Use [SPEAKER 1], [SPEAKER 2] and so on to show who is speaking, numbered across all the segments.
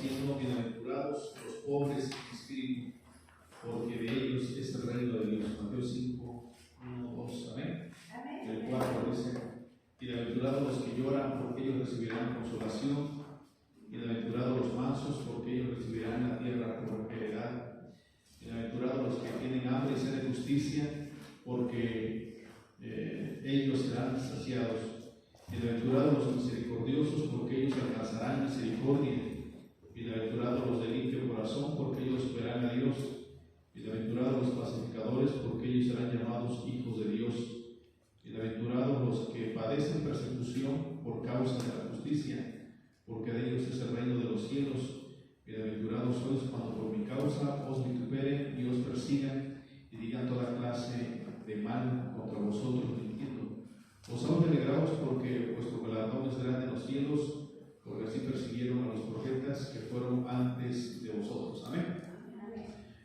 [SPEAKER 1] diciendo: bienaventurados los pobres en espíritu, porque de ellos es el reino de Dios. Mateo 5, 1, 2, amén. El 4 dice: bienaventurados los que lloran, porque ellos recibirán consolación. Bienaventurados los mansos, porque ellos recibirán la tierra por heredad. Bienaventurados los que tienen hambre y sed de justicia, porque ellos serán saciados. Bienaventurados los misericordiosos, porque ellos alcanzarán misericordia. Bienaventurados los de limpio corazón, porque ellos verán a Dios. Bienaventurados los pacificadores, porque ellos serán llamados hijos de Dios. Bienaventurados los que padecen persecución por causa de la justicia, porque de ellos es el reino de los cielos. Bienaventurados sois cuando por mi causa os vituperen y os persigan y digan toda clase de mal contra vosotros mintiendo. Vosotros alegraos, porque vuestro galardón es grande en los cielos, porque así persiguieron a los profetas que fueron antes de vosotros. Amén.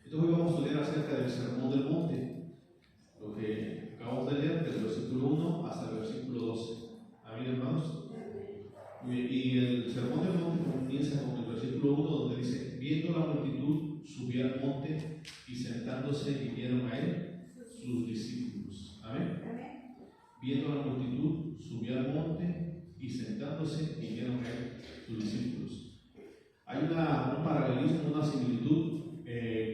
[SPEAKER 1] Entonces hoy vamos a estudiar acerca del Sermón del Monte, lo que acabamos de leer del versículo 1 hasta el versículo 12. Amén, hermanos. Y el Sermón del Monte comienza con el versículo 1, donde dice: viendo la multitud, subió al monte, y sentándose vinieron a él sus discípulos. Amén. Viendo la multitud, subió al monte, y sentándose vinieron a él sus discípulos. Hay un paralelismo, una similitud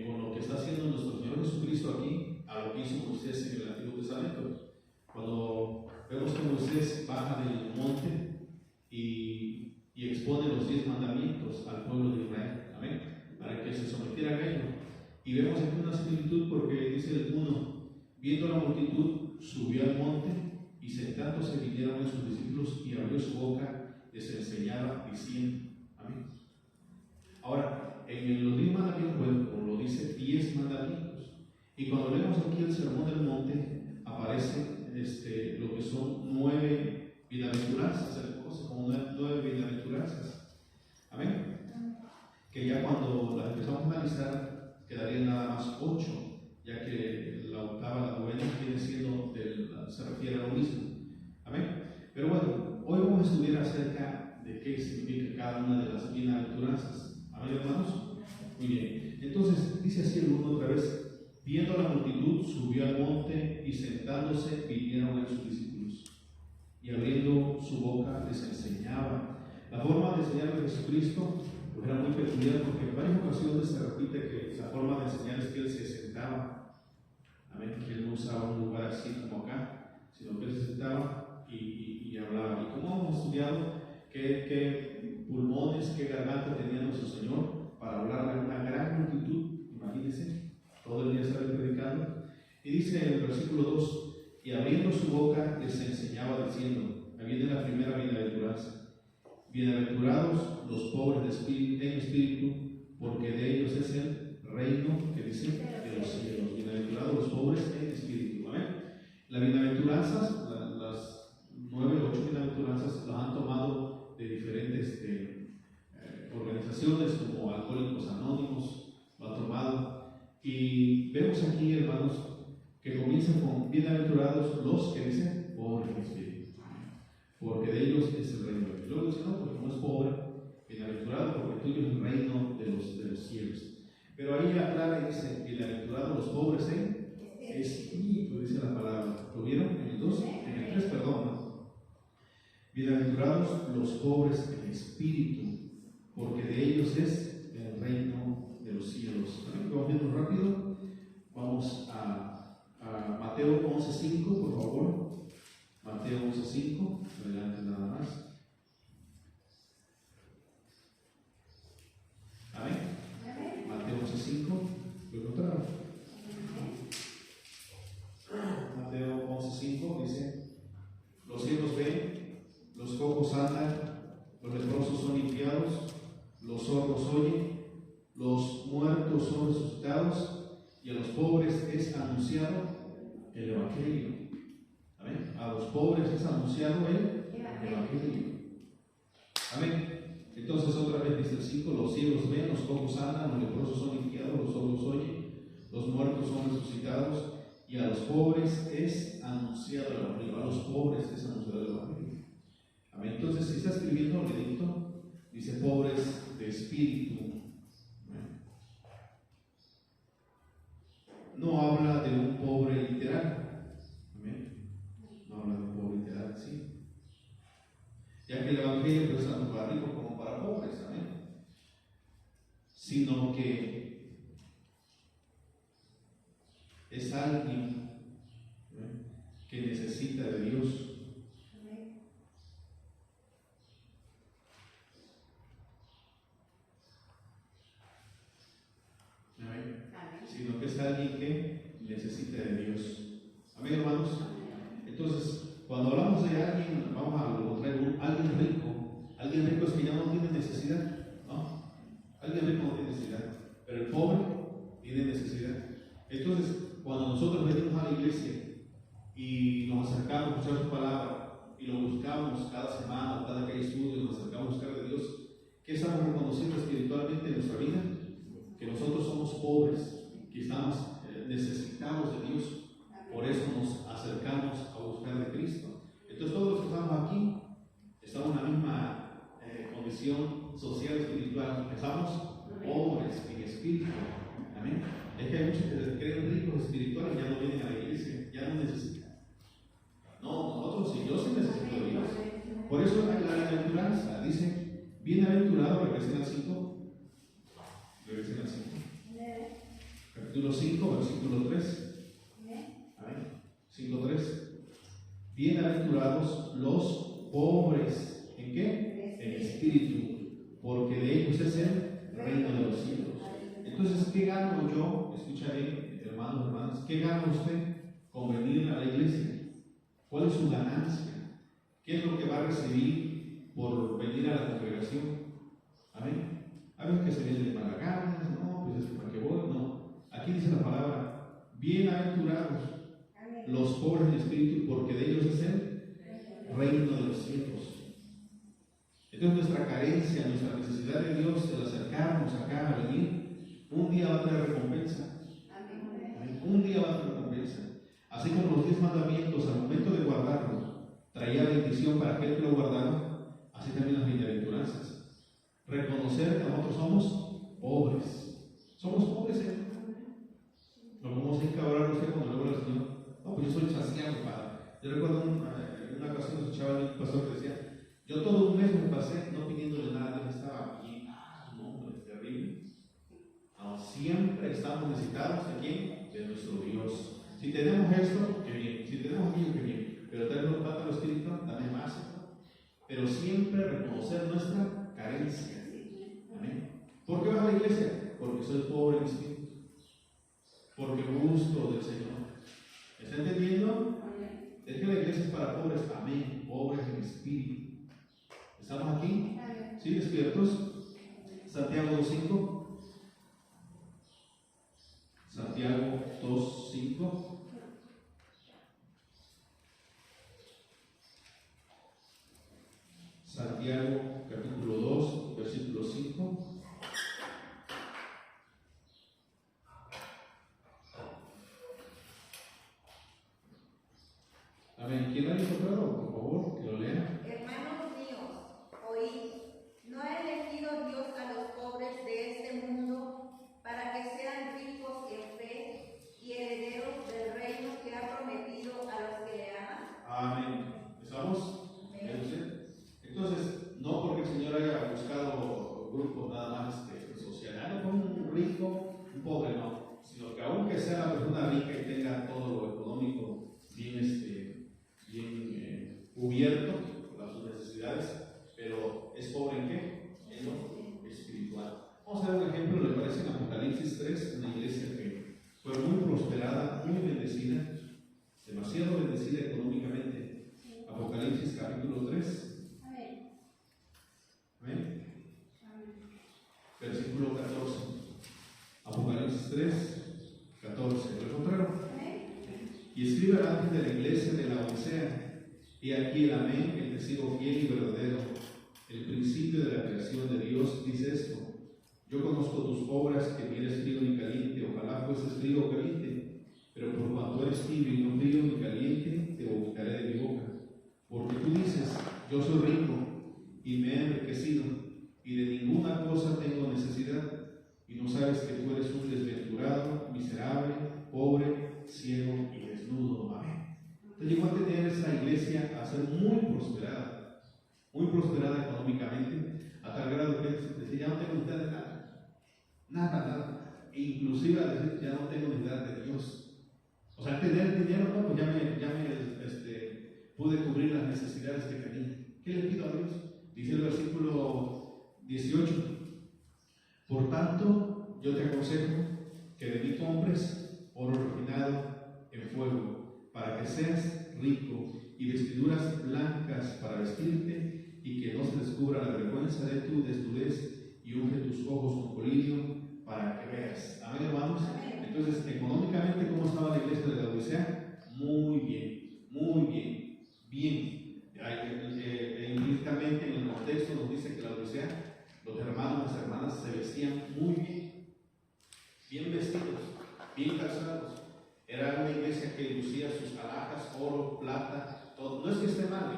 [SPEAKER 1] con lo que está haciendo nuestro Señor Jesucristo aquí a lo que hizo Moisés en el Antiguo Testamento. Cuando vemos que Moisés baja del monte y expone los 10 mandamientos al pueblo de Israel, amén, para que se sometieran a ellos. Y vemos aquí una similitud, porque dice el 1: viendo la multitud, subió al monte, y sentándose vinieron a sus discípulos, y abrió su boca, les enseñaba diciendo, amén. Ahora, en los 10 mandamientos, bueno, lo dice 10 mandamientos, y cuando leemos aquí el Sermón del Monte, aparece lo que son 9 bienaventuranzas, se le conoce como 9 bienaventuranzas, amén, que ya cuando las empezamos a analizar quedarían nada más 8, ya que la octava, la novena, viene siendo se refiere a lo mismo, amén. Pero bueno, hoy vamos a estudiar acerca de qué significa cada una de las bienaventuranzas, amén, hermanos. Muy bien, entonces dice así el 1 otra vez: viendo la multitud, subió al monte, y sentándose vinieron a sus discípulos, y abriendo su boca les enseñaba. La forma de enseñar de Jesucristo pues era muy peculiar, porque en varias ocasiones se repite que la forma de enseñar es que él se sentaba, amén, que él no usaba un lugar así como acá, sino que él se sentaba y hablaba. Y como hemos estudiado qué pulmones, qué garganta tenía nuestro Señor para hablarle a una gran multitud, imagínense, todo el día estar predicando. Y dice en el versículo 2: y abriendo su boca les enseñaba diciendo, ahí viene la primera bienaventuranza: bienaventurados los pobres en espíritu, porque de ellos es el reino, que dice, de los cielos. Bienaventurados los pobres en espíritu, amén. Las bienaventuranzas, las 9 o 8 bienaventuranzas, las han tomado de diferentes organizaciones, como Alcohólicos Anónimos, lo han tomado. Y vemos aquí, hermanos, que comienza con bienaventurados los que dicen pobres en espíritu, porque de ellos es el reino. Y luego dice: no, porque no es pobre, bienaventurado, porque tuyo es el reino de los cielos. Pero ahí aclara y dice: bienaventurados los pobres en espíritu, dice la palabra. ¿Lo vieron? En el 2, en el 3, perdón, ¿no? Bienaventurados los pobres en espíritu, porque de ellos es el reino de los cielos. Vamos viendo rápido. Vamos a Mateo 11:5, por favor. Mateo 11:5, adelante nada más. Amén. Mateo 11:5, ¿lo encontraron? Mateo 11:5 dice: los ciegos ven, los cojos andan, los leprosos son limpiados, los sordos oyen, los muertos son resucitados, y a los pobres es anunciado el Evangelio. Amén. A los pobres es anunciado el Evangelio. Amén. Entonces otra vez dice el 5: los ciegos ven, los cojos andan, los leprosos son limpiados, los sordos oyen, los muertos son resucitados, y a los pobres es anunciado el Evangelio. A los pobres es anunciado el Evangelio. Amén. Entonces, si está escribiendo Benedicto, dice pobres de espíritu. No habla de un pobre literal. ¿Amén? No habla de un pobre literal, sí. Ya que el Evangelio no es tanto para ricos como para pobres, ¿amén? Sino que es alguien que necesita de Dios. Sino que es alguien que necesita de Dios. Amén, hermanos. Entonces, cuando hablamos de alguien, vamos a lo contrario, alguien rico es que ya no tiene necesidad, ¿no? Alguien rico no tiene necesidad, pero el pobre tiene necesidad. Entonces, cuando nosotros venimos a la iglesia y nos acercamos a escuchar su palabra y lo buscamos cada semana, cada que hay estudio, nos acercamos a buscar de Dios, ¿qué estamos reconociendo espiritualmente en nuestra vida? Que nosotros somos pobres, que necesitamos de Dios, por eso nos acercamos a buscar de Cristo. Entonces todos los que estamos aquí estamos en la misma condición social espiritual, estamos pobres en espíritu. Amén. Es que hay muchos que se creen ricos espirituales y ya no vienen a la iglesia, ya no necesitan. No, nosotros sí, yo sí necesito de Dios. Por eso la bienaventuranza dice, bienaventurado, regresen al 5. Regresen al 5. Capítulo 5, versículo 3. Amén. 5:3. Bienaventurados los pobres, ¿en qué? En espíritu, porque de ellos es el reino de los cielos. Entonces, ¿qué gano yo? Escucha bien, hermanos, hermanas, ¿qué gana usted con venir a la iglesia? ¿Cuál es su ganancia? ¿Qué es lo que va a recibir por venir a la congregación? Amén. A veces que se viene de mala gana, no, pues es para qué voy, no. Aquí dice la palabra, bienaventurados los pobres en espíritu, porque de ellos es el reino de los cielos. Entonces nuestra carencia, nuestra necesidad de Dios, el acercarnos acá a venir, un día va a tener recompensa. Un día va a tener recompensa. Así como los 10 mandamientos al momento de guardarlos traía bendición para aquel que lo guardaba, así también las bienaventuranzas. Reconocer que nosotros somos pobres. Somos pobres, Lo vamos a encabrar usted cuando le habla al Señor. No, pues yo soy saciado, Padre. Yo recuerdo en una ocasión escuchaba a un pastor que decía, yo todo un mes me pasé no pidiéndole nada, Dios estaba aquí. No, es terrible. No, siempre estamos necesitados de quién? De nuestro Dios. Si tenemos esto, qué bien. Si tenemos aquello, qué bien. Pero tenemos falta del Espíritu, dame más. Pero siempre reconocer nuestra carencia. Amén. ¿Por qué vas a la iglesia? Porque soy pobre en espíritu. Porque gusto del Señor. ¿Está entendiendo? Es que la iglesia es para pobres. Amén. Pobres en espíritu. ¿Estamos aquí? ¿Sí? ¿Despiertos? Santiago 2:5. Santiago 2:5. Santiago capítulo 2, versículo 5. Amén. ¿Quién ha encontrado? Por favor, que lo lea.
[SPEAKER 2] Hermanos míos, oíd, ¿no ha elegido Dios a los pobres de este mundo para que sean ricos en fe y herederos del reino que ha prometido a los que le aman?
[SPEAKER 1] Amén. ¿Estamos? Entonces, no porque el Señor haya buscado grupos nada más sociales, no un rico, un pobre, no, sino que aunque sea la persona rica y tenga todo lo económico bien, cubierto para sus necesidades, pero es pobre en qué? En lo espiritual. Vamos a ver un ejemplo, le parece en Apocalipsis 3, una iglesia que fue muy prosperada, muy bendecida, demasiado bendecida económicamente. Apocalipsis capítulo 3. Amén. Versículo 14. Apocalipsis 3, 14. ¿Lo encontraron? Y escribe al ángel de la iglesia de la Odisea. Y aquí el amén, el testigo fiel y verdadero, el principio de la creación de Dios, dice esto: yo conozco tus obras, que ni eres frío ni caliente, ojalá fueses frío o caliente, pero por cuanto eres tibio y no frío ni caliente, te vomitaré de mi boca. Porque tú dices, yo soy rico y me he enriquecido y de ninguna cosa tengo necesidad, y no sabes que tú eres un desventurado, miserable, pobre, ciego y desnudo. Amén. Entonces llegó a tener esa iglesia a ser muy prosperada económicamente, a tal grado que decía, ya no tengo necesidad de nada, e inclusive a decir, ya no tengo necesidad de Dios. O sea, tener dinero, no, pues ya me pude cubrir las necesidades que tenía. ¿Qué le pido a Dios? Dice el versículo 18, por tanto, yo te aconsejo que de mí compres oro refinado en fuego, para que seas rico, y vestiduras blancas para vestirte, y que no se descubra la vergüenza de tu desnudez, y unge tus ojos con colirio, para que veas. Amén, hermanos. Entonces, económicamente, ¿cómo estaba la iglesia de la Odisea? Muy bien. Implícitamente en el contexto nos dice que la Odisea, los hermanos y las hermanas se vestían muy bien vestidos, bien calzados. Era una iglesia que lucía sus alhajas, oro, plata, todo. No es que esté mal,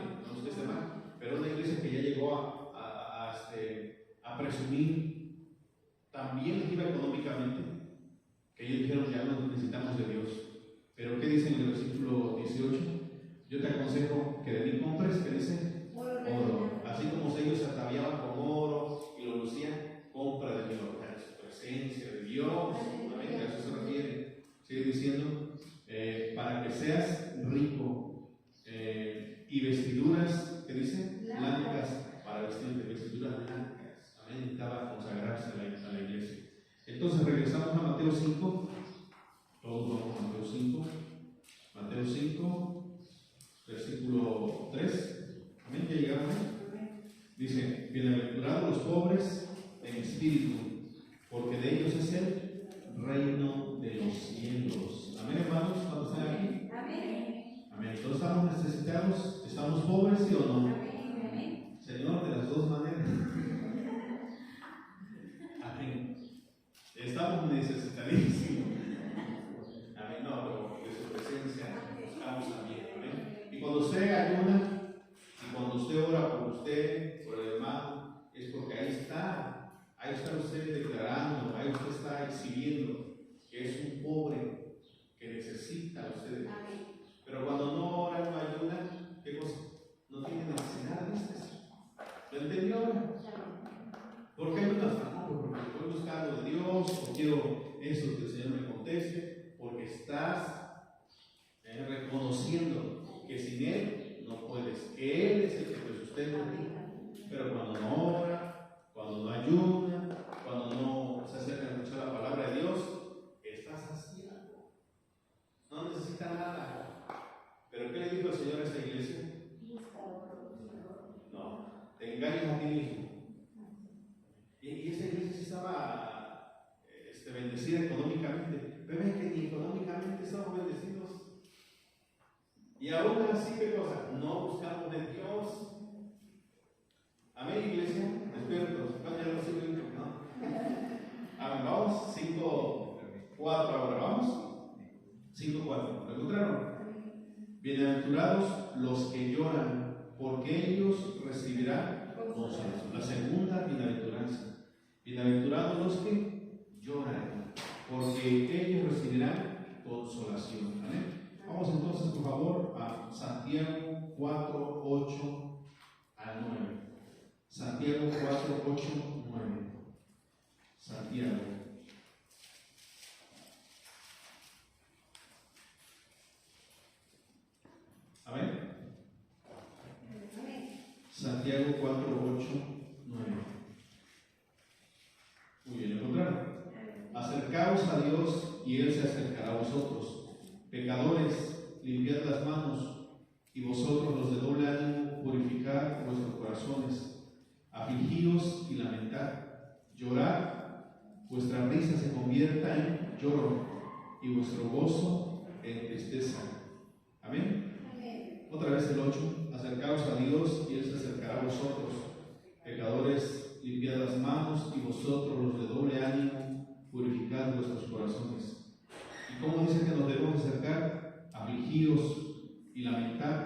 [SPEAKER 1] pero una iglesia que ya llegó a presumir. También les iba económicamente, que ellos dijeron, ya no necesitamos de Dios. Pero ¿qué dice en el versículo 18? Yo te aconsejo que de mí compres, ¿qué dice? Oro. Así como ellos se ataviaban con oro y lo lucían, compra de Dios, de su presencia, de Dios. Amén. A eso se refiere. Sigue diciendo, para que seas rico, y vestiduras, ¿qué dice? Blancas, para vestirte, vestiduras blancas. Amén. Necesitaba consagrarse a la iglesia. Entonces regresamos a Mateo 5. Todos vamos a Mateo 5. Mateo 5, versículo 3. Amén, ya llegamos. Dice, bienaventurados los pobres en espíritu, porque de ellos es el reino de los cielos. Amén, hermanos, ¿cuántos están aquí? Amén. Todos estamos necesitados, estamos pobres, ¿sí o no? Señor, de las dos maneras. Amén. Estamos necesitadísimos. Amén, no, pero de su presencia buscamos también. Amén. Y cuando usted ayuna, y cuando usted ora por usted, por el hermano, es porque ahí está usted declarando, ahí usted está exhibiendo que es un pobre que necesita a usted. Pero cuando no ora, no ayuna, ¿qué cosa? No tiene necesidad de esto. ¿Lo entendió? ¿Por qué ayunas? Porque estoy buscando de Dios, o quiero eso que el Señor me conteste, porque estás reconociendo que sin Él no puedes, que Él es el que te sustenta a ti. Pero cuando no ora, cuando no ayuna, cuando no se acerca a escuchar la palabra de Dios, estás saciado. No necesita nada. ¿Pero qué le dijo el Señor a esta iglesia? No, te engañas a ti mismo. Y esta iglesia sí estaba bendecida económicamente, pero es que ni económicamente estamos bendecidos. Y aún así, ¿qué cosa? No buscamos de Dios. Amén, iglesia. Despiertos. ¿Cuándo ya lo sigo viendo? ¿No? Amén, vamos. 5:4 ahora. Vamos. 5:4. ¿Lo encontraron? Bienaventurados los que lloran, porque ellos recibirán consolación. La segunda bienaventuranza. Bienaventurados los que lloran, porque ellos recibirán consolación. Amén. Vamos entonces, por favor, a Santiago 4:8 al 9. Santiago 4:8, 9. Santiago. Amén. Santiago 4:8, 9. Muy bien, ¿lo encontraron? Acercaos a Dios y Él se acercará a vosotros. Pecadores, limpiad las manos, y vosotros los de doble ánimo, purificad vuestros corazones. Afligíos y lamentad. Llorad, vuestra risa se convierta en lloro, y vuestro gozo en tristeza. Amén. Otra vez el 8. Acercaos a Dios y Él se acercará a vosotros. Pecadores, limpiad las manos, y vosotros los de doble ánimo, purificad vuestros corazones. ¿Y cómo dice que nos debemos acercar? Afligíos y lamentad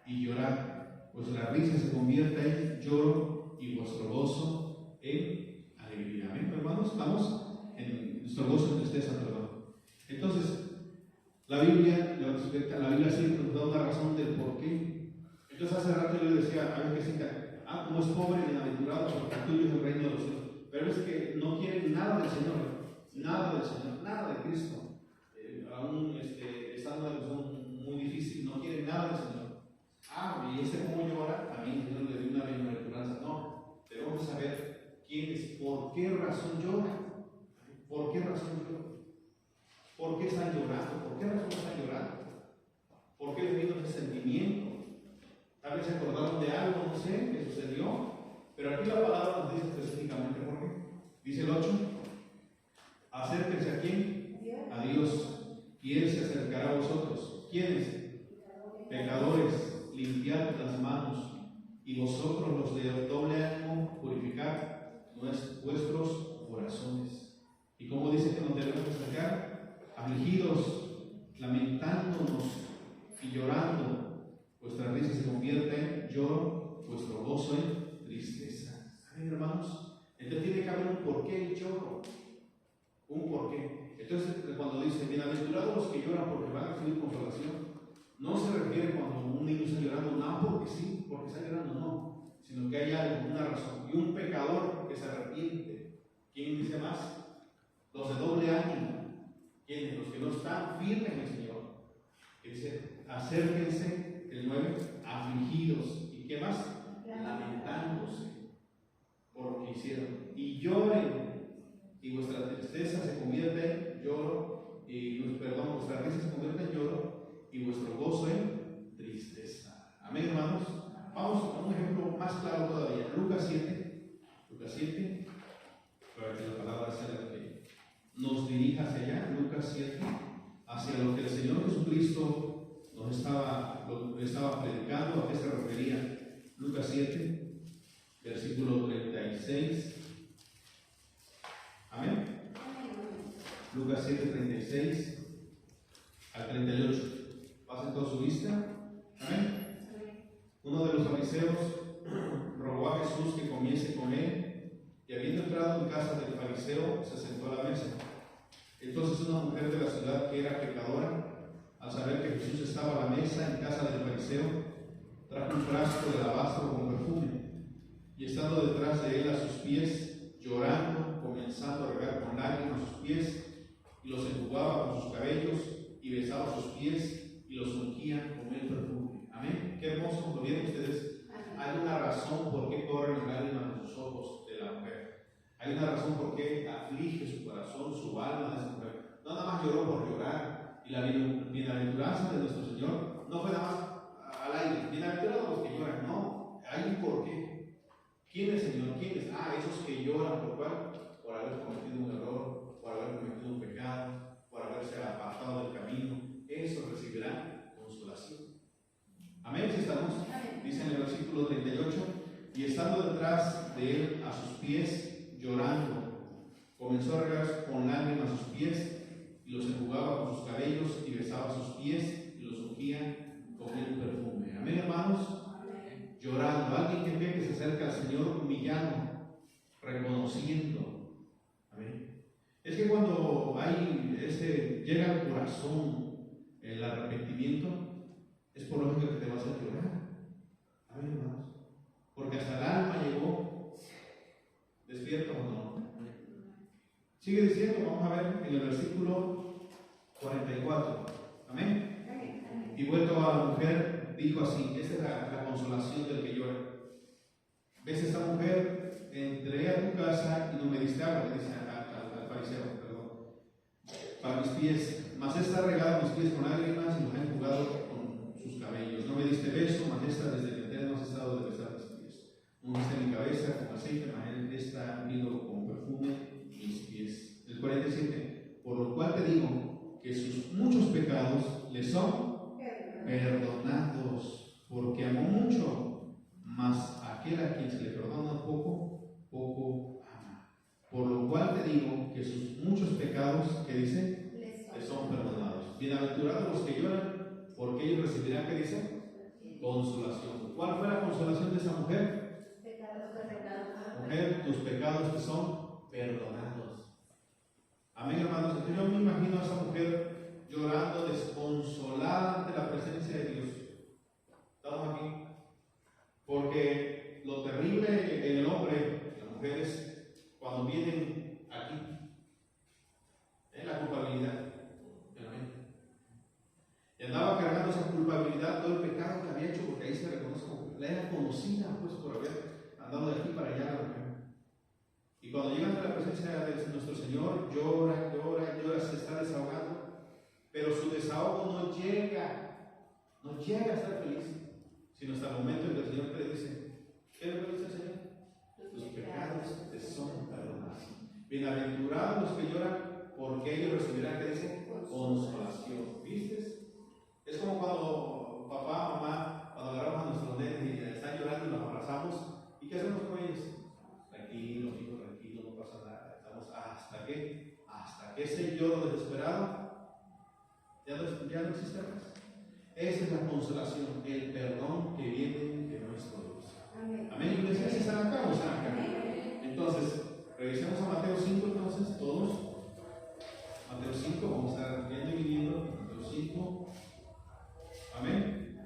[SPEAKER 1] y llorar. Vuestra risa se convierta en lloro y vuestro gozo en alegría. Amén, hermanos, estamos en nuestro gozo en tristeza, perdón. Entonces, la Biblia siempre nos da una razón del por qué. Entonces, hace rato yo le decía, a ver qué cita, como es pobre y bienaventurado, porque tuyo es el reino de los cielos. Pero es que no quieren nada del Señor, nada del Señor, nada de Cristo. Aún estando en una situación muy difícil, no quieren nada del Señor. Y cómo llora, a mí el Señor le dio una bienaventuranza. No, debemos saber quién es, por qué razón llora, por qué razón llora, por qué están llorando, por qué razón están llorando, por qué les vino ese sentimiento. Tal vez se acordaron de algo, no sé, que sucedió, pero aquí la palabra nos dice específicamente por qué. Dice el 8, acérquense a quién, a Dios, y Él se acercará a vosotros. ¿Quiénes? Pecadores, limpiad las manos, y vosotros los de doble ánimo, purificad vuestros corazones. ¿Y cómo dice que nos debemos acercar? Afligidos, lamentándonos y llorando, vuestra risa se convierte en lloro, vuestro gozo en tristeza. ¿Saben, hermanos? Entonces tiene que haber un porqué el lloro, un porqué. Entonces, cuando dice, bienaventurados los que lloran porque van a recibir consolación, no se refiere cuando un niño está llorando, no porque sí, porque está llorando, no, sino que hay algo, una razón. Y un pecador que se arrepiente. ¿Quién dice más? Los de doble ánimo. ¿Quiénes? Los que no están firmes en el Señor. Dice, acérquense, el 9, afligidos. ¿Y qué más? Lamentándose por lo que hicieron. Y lloren, y vuestra tristeza se convierte en lloro, vuestra risa se convierte en lloro, y vuestro gozo en tristeza. Amén, hermanos. Vamos a un ejemplo más claro todavía. Lucas 7, para que la palabra sea la que nos dirija hacia allá. Lucas 7, hacia lo que el Señor Jesucristo nos estaba predicando. ¿A qué se refería? Lucas 7, versículo 36. Amén. Lucas 7, 36 al 38. Pasen toda su vista. Amén. Uno de los fariseos rogó a Jesús que comiese con él, y habiendo entrado en casa del fariseo, se sentó a la mesa. Entonces una mujer de la ciudad que era pecadora, al saber que Jesús estaba a la mesa en casa del fariseo, trajo un frasco de alabastro con perfume, y estando detrás de él a sus pies, llorando, comenzando a regar con lágrimas sus pies, y los enjugaba con sus cabellos, y besaba sus pies, y los ungía con el perfume. Amén. Qué hermoso, ¿lo vieron ustedes? Hay una razón por qué corren las lágrimas de sus ojos de la mujer. Hay una razón por qué aflige su corazón, su alma de esa mujer. No nada más lloró por llorar. Y la bienaventuranza de nuestro Señor no fue nada más al aire. Bienaventurados los que lloran. No, hay un porqué. ¿Quién es el Señor? ¿Quién es? Esos que lloran por cuál? Por haber cometido un error, por haber cometido un pecado, por haberse apartado del camino. Eso recibirá consolación. Amén, si estamos. Dice en el versículo 38, y estando detrás de él a sus pies, llorando, comenzó a regar con lágrimas sus pies, y los enjugaba con sus cabellos, y besaba sus pies, y los ungía con el perfume. Amén, hermanos. Amén. Llorando, alguien que ve que se acerca al Señor humillado, reconociendo. Amén. Es que cuando llega al corazón el arrepentimiento, es por lógica que te vas a llorar. Amén, hermanos. Porque hasta el alma llegó. ¿Despierto o no? Sigue diciendo, vamos a ver en el versículo 44. Amén. Y vuelto a la mujer, dijo así: esta es la consolación del que llora. ¿Ves esta mujer? Entré a tu casa y no me diste agua, le dice al fariseo, perdón, para mis pies, mas esta ha regado mis pies con lágrimas y los ha enjugado con sus cabellos. No me diste beso, mas esta desde que entré no has estado de besar mis pies. Ungiste mi cabeza con aceite, mas esta unido con perfume mis pies. El 47, por lo cual te digo que sus muchos pecados le son perdonados, porque amó mucho, mas aquel a quien se le perdona poco, poco ama. Por lo cual te digo que sus muchos pecados, ¿qué dice? Le son perdonados. Bienaventurados los que lloran, porque ellos recibirán, ¿qué dice? Consolación. ¿Cuál fue la consolación de esa mujer? Ok, mujer, tus pecados te son perdonados. Amén, hermanos. Entonces yo me imagino a esa mujer llorando, desconsolada ante la presencia de Dios. Estamos aquí. Porque lo terrible en el hombre, las mujeres, cuando vienen aquí, es la culpabilidad. Amén. Y andaba cargando esa culpabilidad, todo el pecado que había hecho, porque ahí se reconoce como la era conocida, pues, por haber andado de aquí para allá la mujer. Y cuando llegan a la presencia de nuestro Señor, llora, llora, llora, se está desahogando, pero su desahogo no llega a ser feliz, sino hasta el momento en que el Señor le dice: ¿qué le dice el Señor? Tus pecados te son perdonados. Bienaventurados los que lloran, porque ellos recibirán, ¿qué dice? Consolación. ¿Viste? Es como cuando papá, mamá, cuando agarramos a nuestros nenes y están llorando y los abrazamos, ¿y qué hacemos con ellos? Tranquilo, hijo, tranquilo, no pasa nada. Estamos hasta que ese lloro desesperado ya no existe más. Esa es la consolación, el perdón que viene de nuestro Dios. Amén. Iglesia, ¿sí están acá o están acá? Entonces, revisemos a Mateo 5, entonces, todos. Mateo 5, vamos a estar viendo y viviendo. Mateo 5. Amén.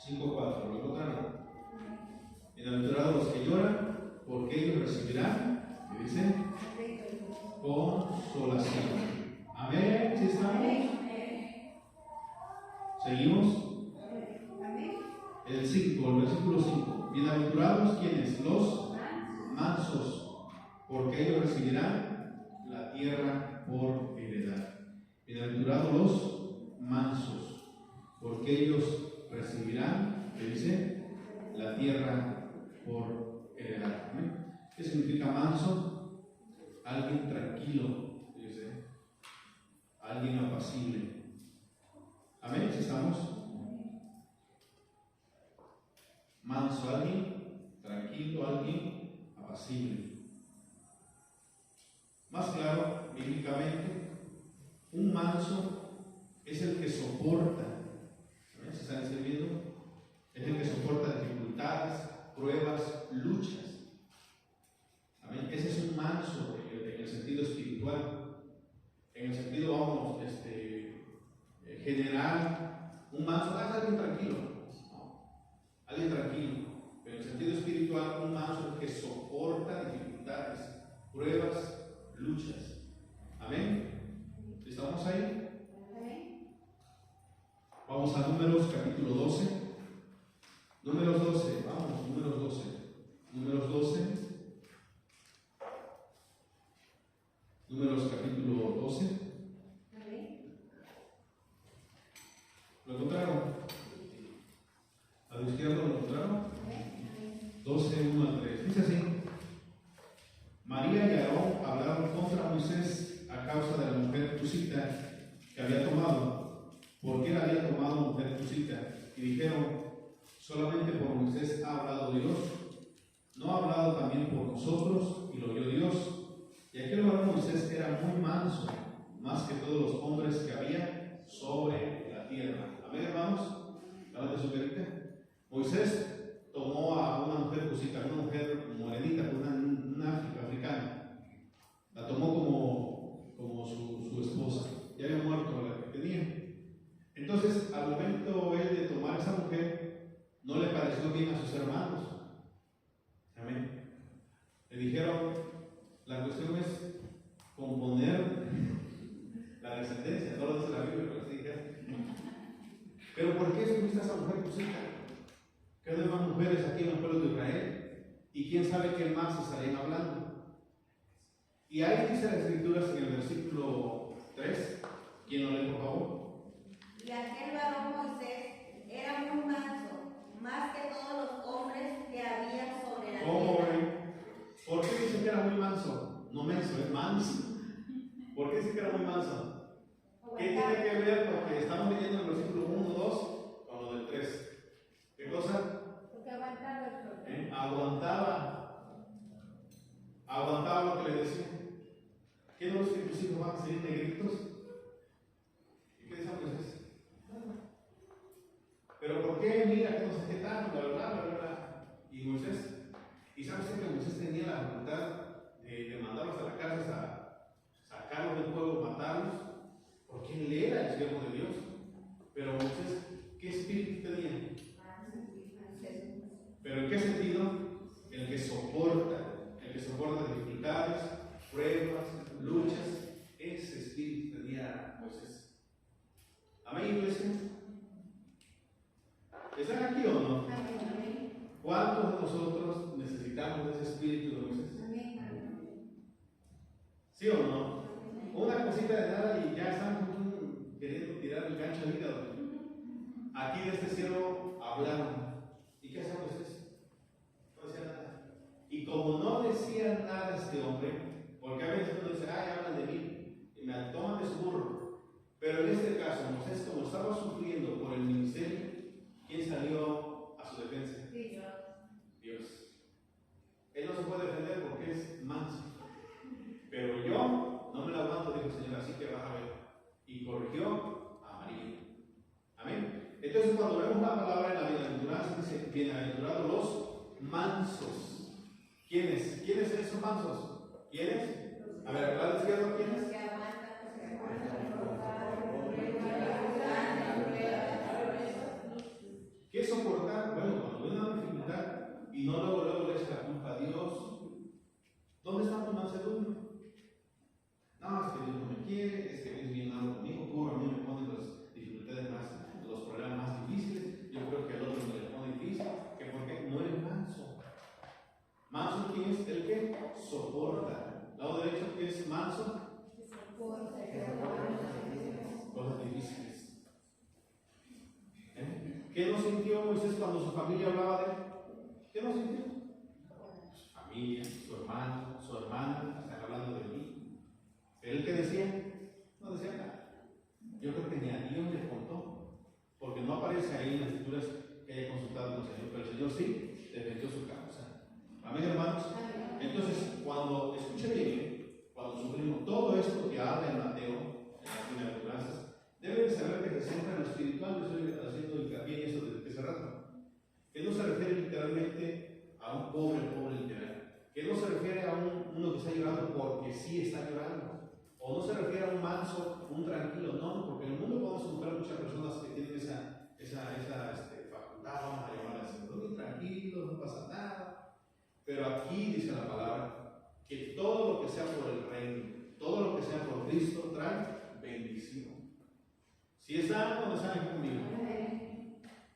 [SPEAKER 1] 5:4, ¿lo encontraron? Bienaventurados los que lloran, porque ellos recibirán, ¿qué dice? Consolación. Amén. ¿Sí estamos? Seguimos. El 5, el versículo 5. Bienaventurados quienes, los mansos, porque ellos recibirán la tierra por heredad. Bienaventurados los mansos, porque ellos recibirán, ¿qué dice? La tierra por heredad. ¿Amén? ¿Qué significa manso? Alguien tranquilo, dice. Alguien apacible. Amén, ¿sí estamos? Manso, alguien tranquilo, alguien apacible. Más claro, bíblicamente, un manso es el que soporta. ¿Se están entendiendo? Es el que soporta dificultades, pruebas, luchas. Amén. Ese es un manso en el sentido espiritual. En el sentido, vamos, general, un manso es alguien tranquilo, ¿no? Alguien tranquilo. Pero en el sentido espiritual, un manso es el que soporta dificultades, pruebas, luchas. Amén. ¿Estamos ahí? Vamos a Números capítulo 12. Números 12, vamos, Números 12. Números 12. Números capítulo 12. ¿Lo encontraron? ¿A la izquierda lo encontraron? 12, 1 al 3. Dice así: María y Aarón hablaron contra Moisés a causa de la mujer cusita que había tomado. ¿Por qué la había tomado mujer cusita? Y dijeron: solamente por Moisés ha hablado Dios. ¿No ha hablado también por nosotros? Y lo oyó Dios. Y aquel varón Moisés era muy manso, más que todos los hombres que había sobre la tierra. Amén, hermanos. Levante su carita. Moisés tomó a una mujer cusita, una mujer morenita, una africana. La tomó como su esposa. Ya había muerto la que tenía. Entonces, al momento él de tomar a esa mujer, no le pareció bien a sus hermanos. Amén. Le dijeron: la cuestión es componer la descendencia. No lo dice la Biblia, pero sí dijeron. Pero ¿por qué escogiste a esa mujer cusita? ¿Qué demás mujeres aquí en los pueblos de Israel? Y quién sabe qué más estarían hablando. Y ahí dice las escrituras en el versículo 3. ¿Quién lo lee, por favor?
[SPEAKER 2] Y aquel varón Moisés era muy manso, más que todos los hombres que había sobre la tierra.
[SPEAKER 1] ¿Cómo ven? ¿Por qué dice que era muy manso? No menso, es manso. ¿Por qué dice que era muy manso? ¿Qué tiene que ver? Porque estamos leyendo el versículo 1, 2 con lo del 3. ¿Qué cosa?
[SPEAKER 2] Porque aguantaba el sol.
[SPEAKER 1] Aguantaba lo que le decía. ¿Qué no es que tus hijos van a salir negritos? ¿Y qué dice Moisés? Pero ¿por qué? Mira, que no sé qué tal, bla, bla, bla, bla. Y Moisés, ¿y sabes que Moisés tenía la facultad de mandarlos a la cárcel, a sacarlos del pueblo, matarlos, porque él era el siervo de Dios. Pero Moisés, ¿qué espíritu tenía? ¿Pero en qué sentido? El que soporta dificultades, pruebas, luchas. Ese espíritu tenía Moisés. ¿Amén, iglesia? ¿Están aquí o no? ¿Cuántos de nosotros necesitamos de ese espíritu de Moisés? ¿Sí o no? Una cosita de nada y ya estamos queriendo tirar el gancho al hígado. Aquí de este cielo hablaron. ¿Y qué hacía Moisés? No decía nada. Y como no decía nada este hombre, porque a veces uno dice, ay, hablan de mí, y me toman de su burro. Pero en este caso, Moisés, como estaba sufriendo por el ministerio, ¿quién salió a su defensa? Dios. Él no se puede defender porque es manso. Pero yo no me la aguanto, dijo el Señor, así que vas a ver. Y corrigió a María. Amén. Entonces, cuando vemos la palabra en la bienaventuranza, dice: bienaventurados los mansos. ¿Quiénes? ¿Quiénes son esos mansos? ¿Quiénes? A ver, al lado izquierdo, ¿quiénes? ¿Qué es soportar? Bueno, cuando viene una dificultad y no luego le echa la culpa a Dios, ¿dónde está tu mansedumbre? No, es que Dios no me quiere, es que Dios viene algo conmigo, a mí me ponen las dificultades más, los problemas más difíciles, yo creo que al otro me le pone difícil, que porque no eres manso. Manso, ¿quién es? El que soporta. Lado derecho, ¿qué es manso? Cosas difíciles. ¿Qué no sintió Moisés cuando su familia hablaba de él? ¿Qué no sintió? Su familia, su hermano, su hermana, están hablando de mí. ¿Él qué decía? No decía nada. Yo creo que ni a Dios le contó, porque no aparece ahí en las escrituras que haya consultado con el Señor, pero el Señor sí defendió su causa. Amén, hermanos. Entonces, cuando escuche bien, cuando sufrimos todo esto que habla en Mateo, en las bienaventuranzas, deben saber que se centra en lo espiritual. Yo estoy haciendo hincapié en eso desde hace rato. Que no se refiere literalmente a un pobre literal. Que no se refiere a uno que está llorando porque sí está llorando. O no se refiere a un manso, un tranquilo. No, porque en el mundo podemos encontrar muchas personas que tienen esa facultad, vamos a llamarla así, muy tranquilos, no pasa nada. Pero aquí dice la palabra que todo lo que sea por el reino, todo lo que sea por Cristo, trae bendición. Si están cuando están aquí conmigo.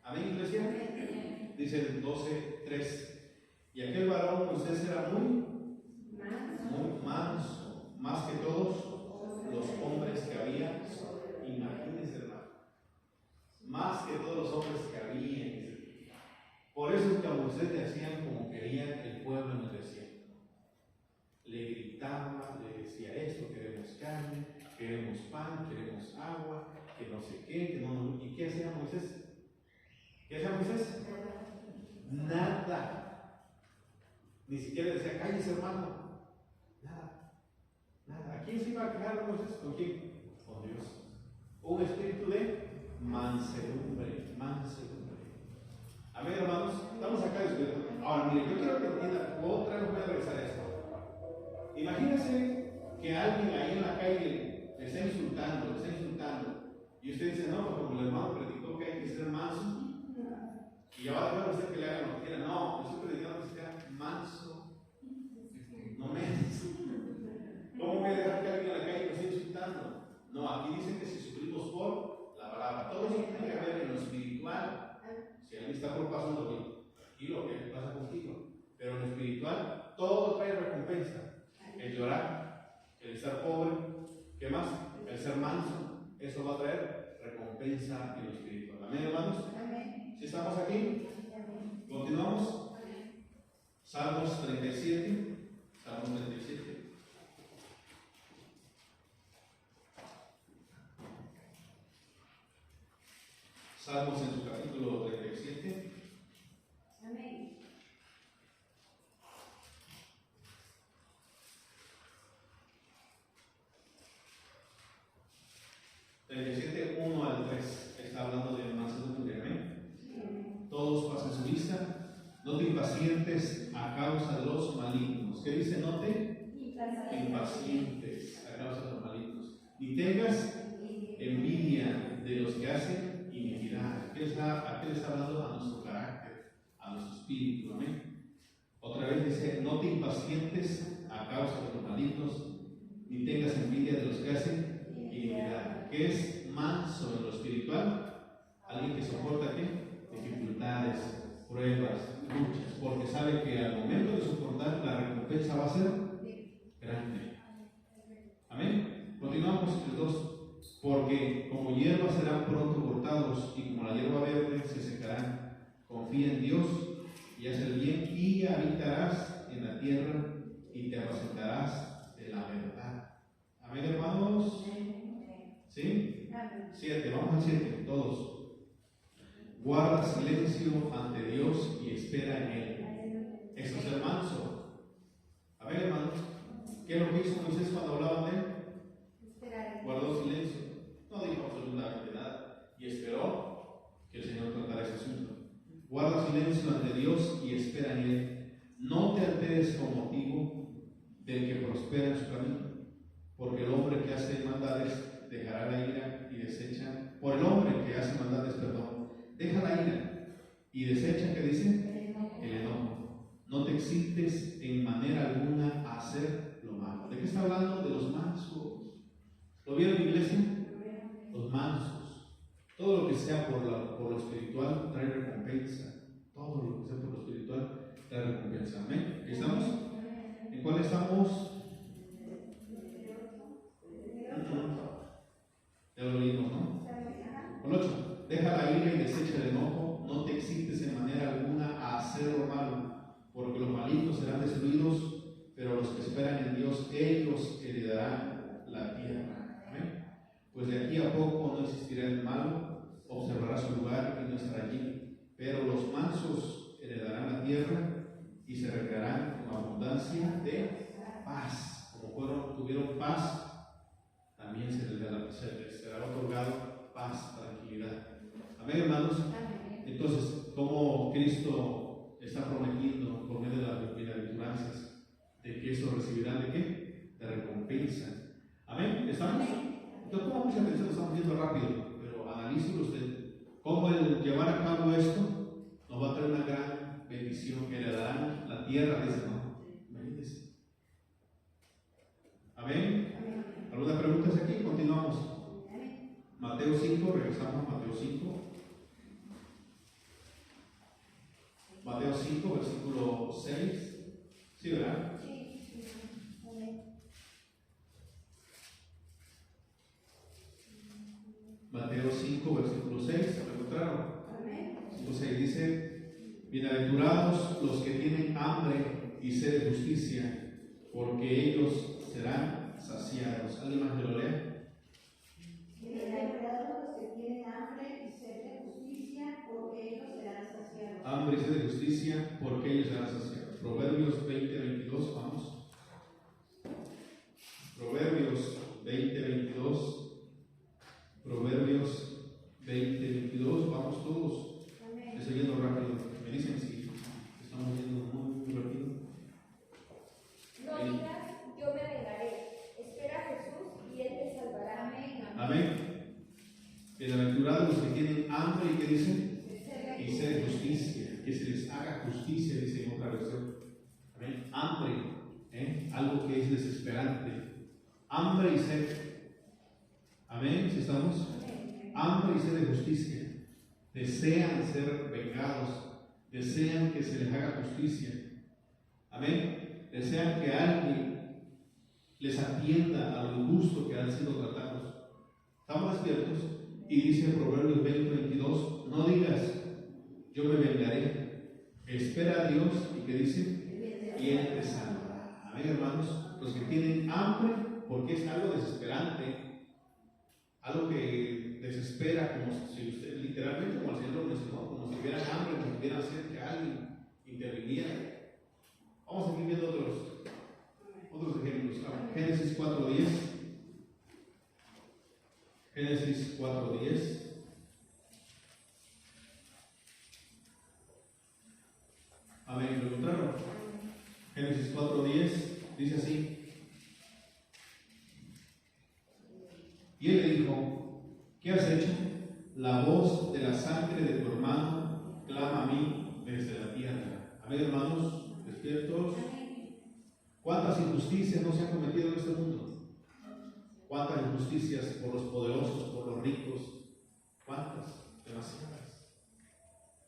[SPEAKER 1] Amén, iglesia. Dice el 12:3. Y aquel varón Moisés era muy manso, más que todos los hombres que había. Imagínense, hermano. Más que todos los hombres que había. Por eso es que a Moisés le hacían como querían el pueblo en el desierto. Le gritaba, le decía esto: queremos carne, queremos pan, queremos agua, que no sé qué, que no. ¿Y qué hacía Moisés? ¿Qué hacía Moisés? Nada. Ni siquiera decía: cállese, hermano. Nada. ¿A quién se iba a quejar Moisés? ¿Con quién? Con Dios. Un espíritu de mansedumbre. Amén, hermanos. Estamos acá discutiendo. Ahora, mire, yo quiero que entiendan. Otra vez voy a regresar a esto. Imagínense que alguien ahí en la calle le está insultando. Y usted dice: no, pues como el hermano predicó que hay que ser manso, y ya va a dejar usted que le haga lo que quiera. No, yo estoy predicando que sea manso, no menso. ¿Cómo voy a dejar que alguien en la calle me esté insultando? No, aquí dice que si sufrimos por la palabra, todo eso tiene que ver en lo espiritual. Si alguien está por pasando bien, aquí lo que pasa contigo. Pero en lo espiritual, todo trae recompensa. El llorar, el estar pobre, ¿qué más? El ser manso, eso va a traer recompensa en lo espiritual. Amén, hermanos. ¿Sí estamos aquí? Continuamos. Salmos 37. Salmos en su capítulo 37.
[SPEAKER 2] Amén.
[SPEAKER 1] Del 1 al 3 está hablando de mansedumbre. Amén. Todos pasen su vista. No te impacientes a causa de los malignos. no te impacientes a causa de los malignos, ni tengas envidia de los que hacen iniquidad. Aquí le está hablando a nuestro carácter, a nuestro espíritu, amén. Otra vez dice, no te impacientes a causa de los malignos, ni tengas envidia de los que hacen iniquidad. ¿Qué es manso en lo espiritual? Alguien que soporta ¿qué? Dificultades, pruebas, luchas, porque sabe que al momento de soportar la recompensa va a ser grande. Amén. Continuamos el 2. Porque como hierba serán pronto cortados y como la hierba verde se secarán. Confía en Dios y haz el bien y habitarás en la tierra y te apacentarás de la verdad. Amén, hermanos. ¿Sí? 7, vamos al 7, todos. Guarda silencio ante Dios y espera en Él. Eso es el manso. A ver, hermanos, ¿qué es lo que hizo Moisés cuando hablaban de él? Guardó silencio, no dijo absolutamente nada y esperó que el Señor tratara ese asunto. Guarda silencio ante Dios y espera en Él. No te alteres con motivo del que prospera en su camino, porque el hombre que hace maldades dejará la ira y desecha. Por el hombre que hace maldades, perdón, deja la ira y desecha, ¿qué dice? El enojo. No te excites en manera alguna a hacer lo malo. ¿De qué está hablando? De los mansos. ¿Lo vieron, iglesia? Los mansos. Todo lo que sea por lo espiritual trae recompensa. Todo lo que sea por lo espiritual trae recompensa. Amén. ¿Estamos? ¿En cuál estamos? Ya lo leímos, ¿no? Con 8. Deja la ira y desecha el enojo. No te excites en manera alguna a hacer lo malo, porque los malignos serán destruidos, pero los que esperan en Dios, ellos heredarán la tierra. Pues de aquí a poco no existirá el malo, observará su lugar y no estará allí. Pero los mansos heredarán la tierra y se recrearán con abundancia de paz. Como tuvieron paz, también se les será otorgado paz, tranquilidad. Amén, hermanos. Entonces, ¿cómo Cristo está prometiendo por medio de las bienaventuranzas de que esto recibirán de qué? De recompensa. Amén. ¿Estamos? Entonces, ponga mucha atención, estamos viendo rápido, pero analícelo usted. ¿Cómo el llevar a cabo esto nos va a traer una gran bendición? Heredarán la tierra, dice, ¿no? Imagínense. Amén. ¿Algunas preguntas aquí? Continuamos. Mateo 5, regresamos a Mateo 5. Mateo 5, versículo 6. ¿Sí, verdad? Mateo 5, versículo 6, ¿lo encontraron? 5:6 dice: bienaventurados los que tienen hambre y sed de justicia, porque ellos serán saciados. ¿Alguien más que lo lea?
[SPEAKER 2] Bienaventurados los que tienen hambre y sed de justicia, porque ellos serán saciados.
[SPEAKER 1] Hambre y sed de justicia, porque ellos serán saciados. Proverbios 20, 22, vamos. Proverbios 20, 22. Proverbios 20, 22, vamos todos. Estoy yendo rápido. Me dicen si estamos yendo muy rápido.
[SPEAKER 3] No digas, yo me vengaré. Espera a Jesús y Él te salvará. Amén.
[SPEAKER 1] Amén. Bienaventurados los que tienen hambre y ¿qué dicen? Y sed de justicia. Que se les haga justicia, dice en otra versión. Amén. Hambre, algo que es desesperante. Hambre y sed. Amén, si estamos. Hambre y sed de justicia. Desean ser vengados. Desean que se les haga justicia. Amén. Desean que alguien les atienda al gusto que han sido tratados. Estamos despiertos. Y dice Proverbios 20, 22: no digas, yo me vengaré. Espera a Dios y que dice, y Él te salvará. Amén, hermanos. Los que tienen hambre, porque es algo desesperante. Algo que desespera, como si usted, literalmente, como el Señor lo mencionó, como si hubiera hambre, como si hubiera sed, que alguien interviniera. Vamos a seguir viendo otros ejemplos. Génesis 4:10. Génesis 4:10. Amén. ¿Lo encontraron? Génesis 4:10. Dice así. Y él le dijo: ¿qué has hecho? La voz de la sangre de tu hermano clama a mí desde la tierra. Amén, hermanos, despiertos. ¿Cuántas injusticias no se han cometido en este mundo? ¿Cuántas injusticias por los poderosos, por los ricos? ¿Cuántas? Demasiadas.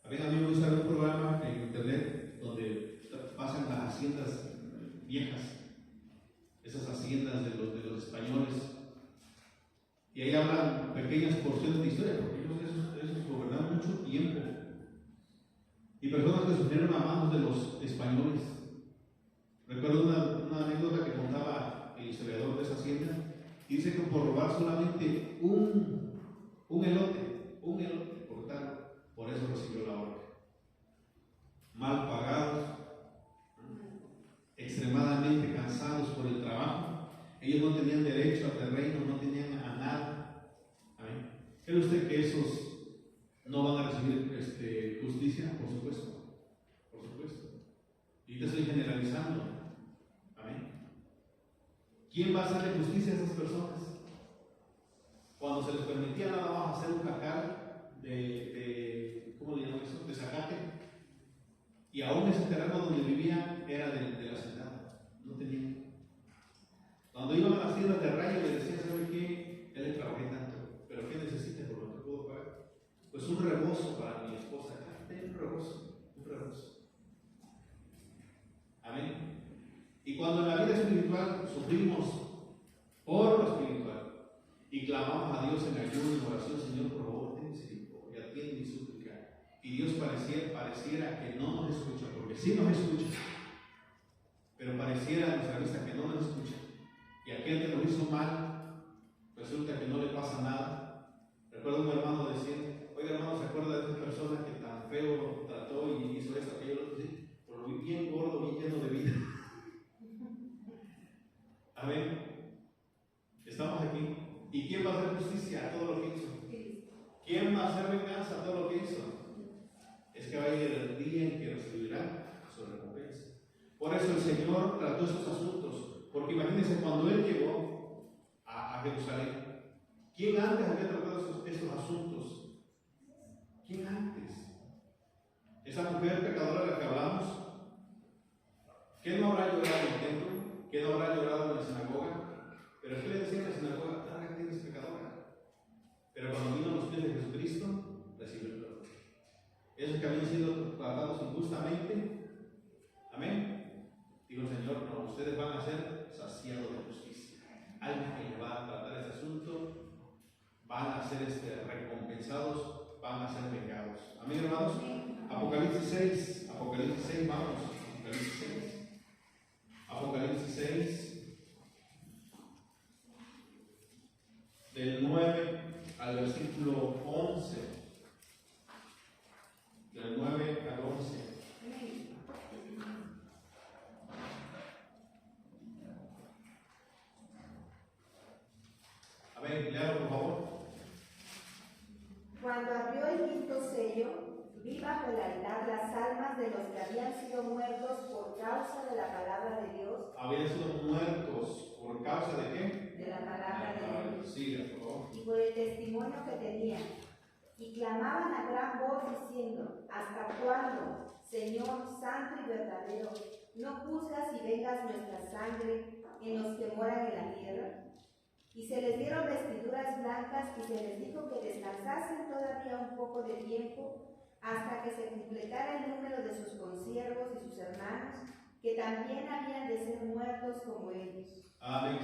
[SPEAKER 1] A mí me gusta ver un programa en internet donde pasan las haciendas viejas, esas haciendas de los españoles, y ahí hablan pequeñas porciones de historia, porque ellos gobernaron mucho tiempo, y personas que sufrieron a manos de los españoles. Recuerdo una anécdota que contaba el historiador de esa hacienda, y dice que por robar solamente un elote cortaron, por eso recibió la horca. Mal pagados, extremadamente cansados por el trabajo, ellos no tenían derecho a terreno, no tenían a nada. ¿Amén? ¿Cree usted que esos no van a recibir justicia? Por supuesto, por supuesto. Y te estoy generalizando. Amén. ¿Quién va a hacerle justicia a esas personas? Cuando se les permitía nada más hacer un jacal ¿cómo le llaman eso? De zacate, y aún ese terreno donde vivían era de la ciudad, no tenían. Cuando iban a las tiendas de rayo le decían: ¿sabe qué? Ya le trabajé tanto, pero ¿qué necesita? ¿Por lo que puedo pagar? Pues un rebozo para mi esposa. Un rebozo, un rebozo. Amén. Y cuando en la vida espiritual sufrimos por lo espiritual y clamamos a Dios en ayuno y oración: Señor, por favor, ten misericordia, atiende mi súplica, y Dios pareciera que no nos escucha, porque sí nos escucha, pero pareciera a nuestra vista que no nos escucha, y aquel que nos hizo mal resulta que no le pasa nada. Recuerdo un hermano decir: oiga, hermano, ¿se acuerda de esa persona que tan feo lo trató y hizo esto, aquello, lo otro? Sí, pero bien gordo, bien lleno de vida. Amén. Estamos aquí. ¿Y quién va a hacer justicia a todo lo que hizo? ¿Quién va a hacer venganza a todo lo que hizo? Es que va a ir el día en que recibirá su recompensa. Por eso el Señor trató estos asuntos, porque imagínense, cuando Él llegó a Jerusalén, ¿quién antes había tratado estos asuntos? ¿Quién antes? Esa mujer pecadora de la que hablamos, ¿qué no habrá llorado en el templo? ¿Qué no habrá llorado en la sinagoga? Pero es que le decían en la sinagoga: ahora que eres pecadora. Pero cuando vino a los pies de Jesucristo, recibió el perdón. Esos que habían sido tratados injustamente, amén, dijo el Señor: no, ustedes van a ser saciados de justicia. Alguien va a tratar ese asunto, van a ser recompensados, van a ser vengados. Amén, hermanos. Apocalipsis 6, vamos, Apocalipsis 6, del 9 al versículo 11. Del 9 al 11. A ver, léalo por favor.
[SPEAKER 4] Cuando abrió el quinto sello, vi bajo el altar las almas de los que habían sido muertos por causa de la palabra de Dios.
[SPEAKER 1] Habían sido muertos por causa de qué?
[SPEAKER 4] De la palabra de Dios.
[SPEAKER 1] Sí, por favor.
[SPEAKER 4] Y por el testimonio que tenían. Y clamaban a gran voz diciendo: ¿hasta cuándo, Señor santo y verdadero, no juzgas y vengas nuestra sangre en los que moran en la tierra? Y se les dieron vestiduras blancas y se les dijo que descansasen todavía un poco de tiempo hasta que se completara el número de sus consiervos y sus hermanos, que también habían de ser muertos como ellos.
[SPEAKER 1] Amén.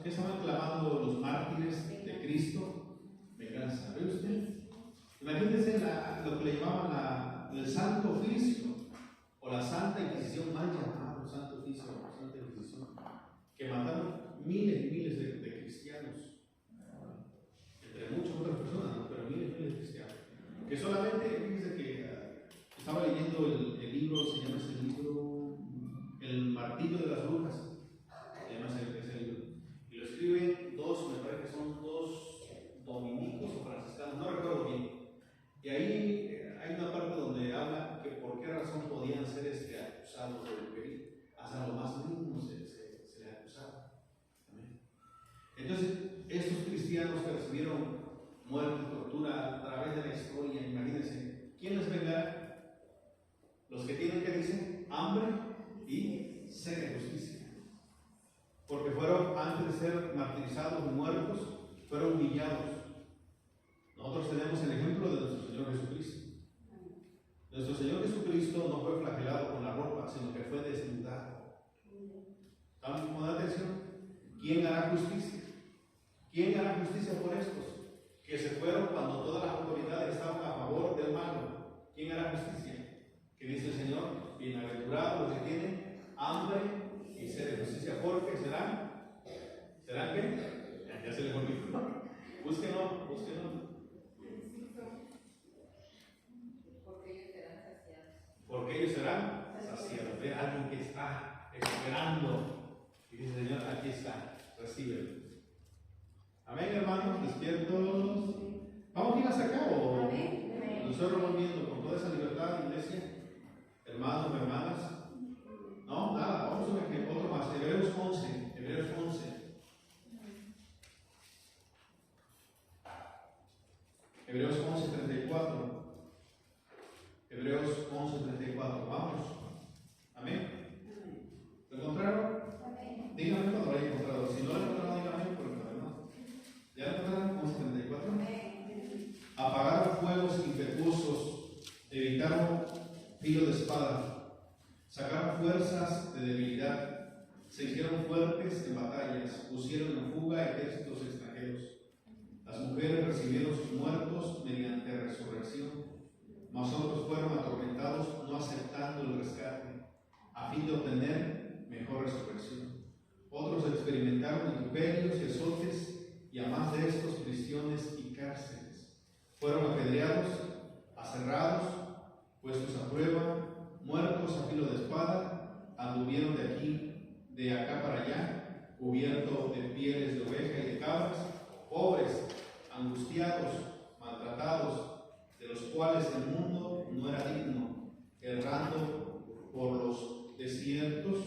[SPEAKER 1] ¿Qué estaban clamando los mártires de Cristo? Venganza. ¿Ve usted? Imagínense lo que le llamaban el Santo Oficio, o la Santa Inquisición, mal llamado Santo Oficio, o Santa Inquisición, que mataron miles y miles de cristianos, entre muchas otras personas, ¿no? Pero miles y miles de cristianos. Que solamente, fíjense que estaba leyendo el libro, se llama ese libro, El Martillo de las Brujas, se llama ese libro, y lo escriben dos, me parece que son dos dominicos o franciscanos, no recuerdo bien. Y ahí hay una parte donde habla que por qué razón podían ser acusados de brujería. Hasta los más mínimos se Entonces, estos cristianos que recibieron muerte, tortura a través de la historia, imagínense, ¿quién les vengará? Los que tienen, que dicen, hambre y sed de justicia. Porque fueron, antes de ser martirizados y muertos, fueron humillados. Nosotros tenemos el ejemplo de nuestro Señor Jesucristo. Nuestro Señor Jesucristo no fue flagelado con la ropa, sino que fue desnudado. ¿Estamos poniendo atención? ¿Quién hará justicia? ¿Quién hará justicia por estos? Que se fueron cuando todas las autoridades estaban a favor del malo. ¿Quién hará justicia? Que dice el Señor, bienaventurados los que tienen hambre y sed de justicia, porque serán qué? Ya se les olvidó. Búsquenlo. Porque ellos serán saciados. Ve a alguien que está esperando. Y dice, Señor, aquí está, recíbelo. Amén, hermanos, despiertos. ¿Vamos a ir hasta acá o nosotros vamos viendo con toda esa libertad, iglesia? Hermanos, hermanas. No, nada, vamos a ver otro más. Hebreos 11. Hebreos 11:34. Hebreos 11:34. Vamos. Amén. ¿Lo encontraron? Díganme cuando lo hayan encontrado. Si no lo encontraron, díganme por el no. ¿Ya lo encontraron? 11:34. Apagaron fuegos impetuosos, evitaron filo de espada, sacaron fuerzas de debilidad, se hicieron fuertes en batallas, pusieron en fuga ejércitos extranjeros. Las mujeres recibieron sus muertos mediante resurrección, mas otros fueron atormentados no aceptando el rescate, a fin de obtener mejor resurrección. Otros experimentaron vituperios y azotes, y a más de estos prisiones y cárceles. Fueron apedreados, aserrados, puestos a prueba, muertos a filo de espada, anduvieron de acá para allá, cubiertos de pieles de oveja y de cabras, pobres, angustiados, maltratados, de los cuales el mundo no era digno, errando por los desiertos,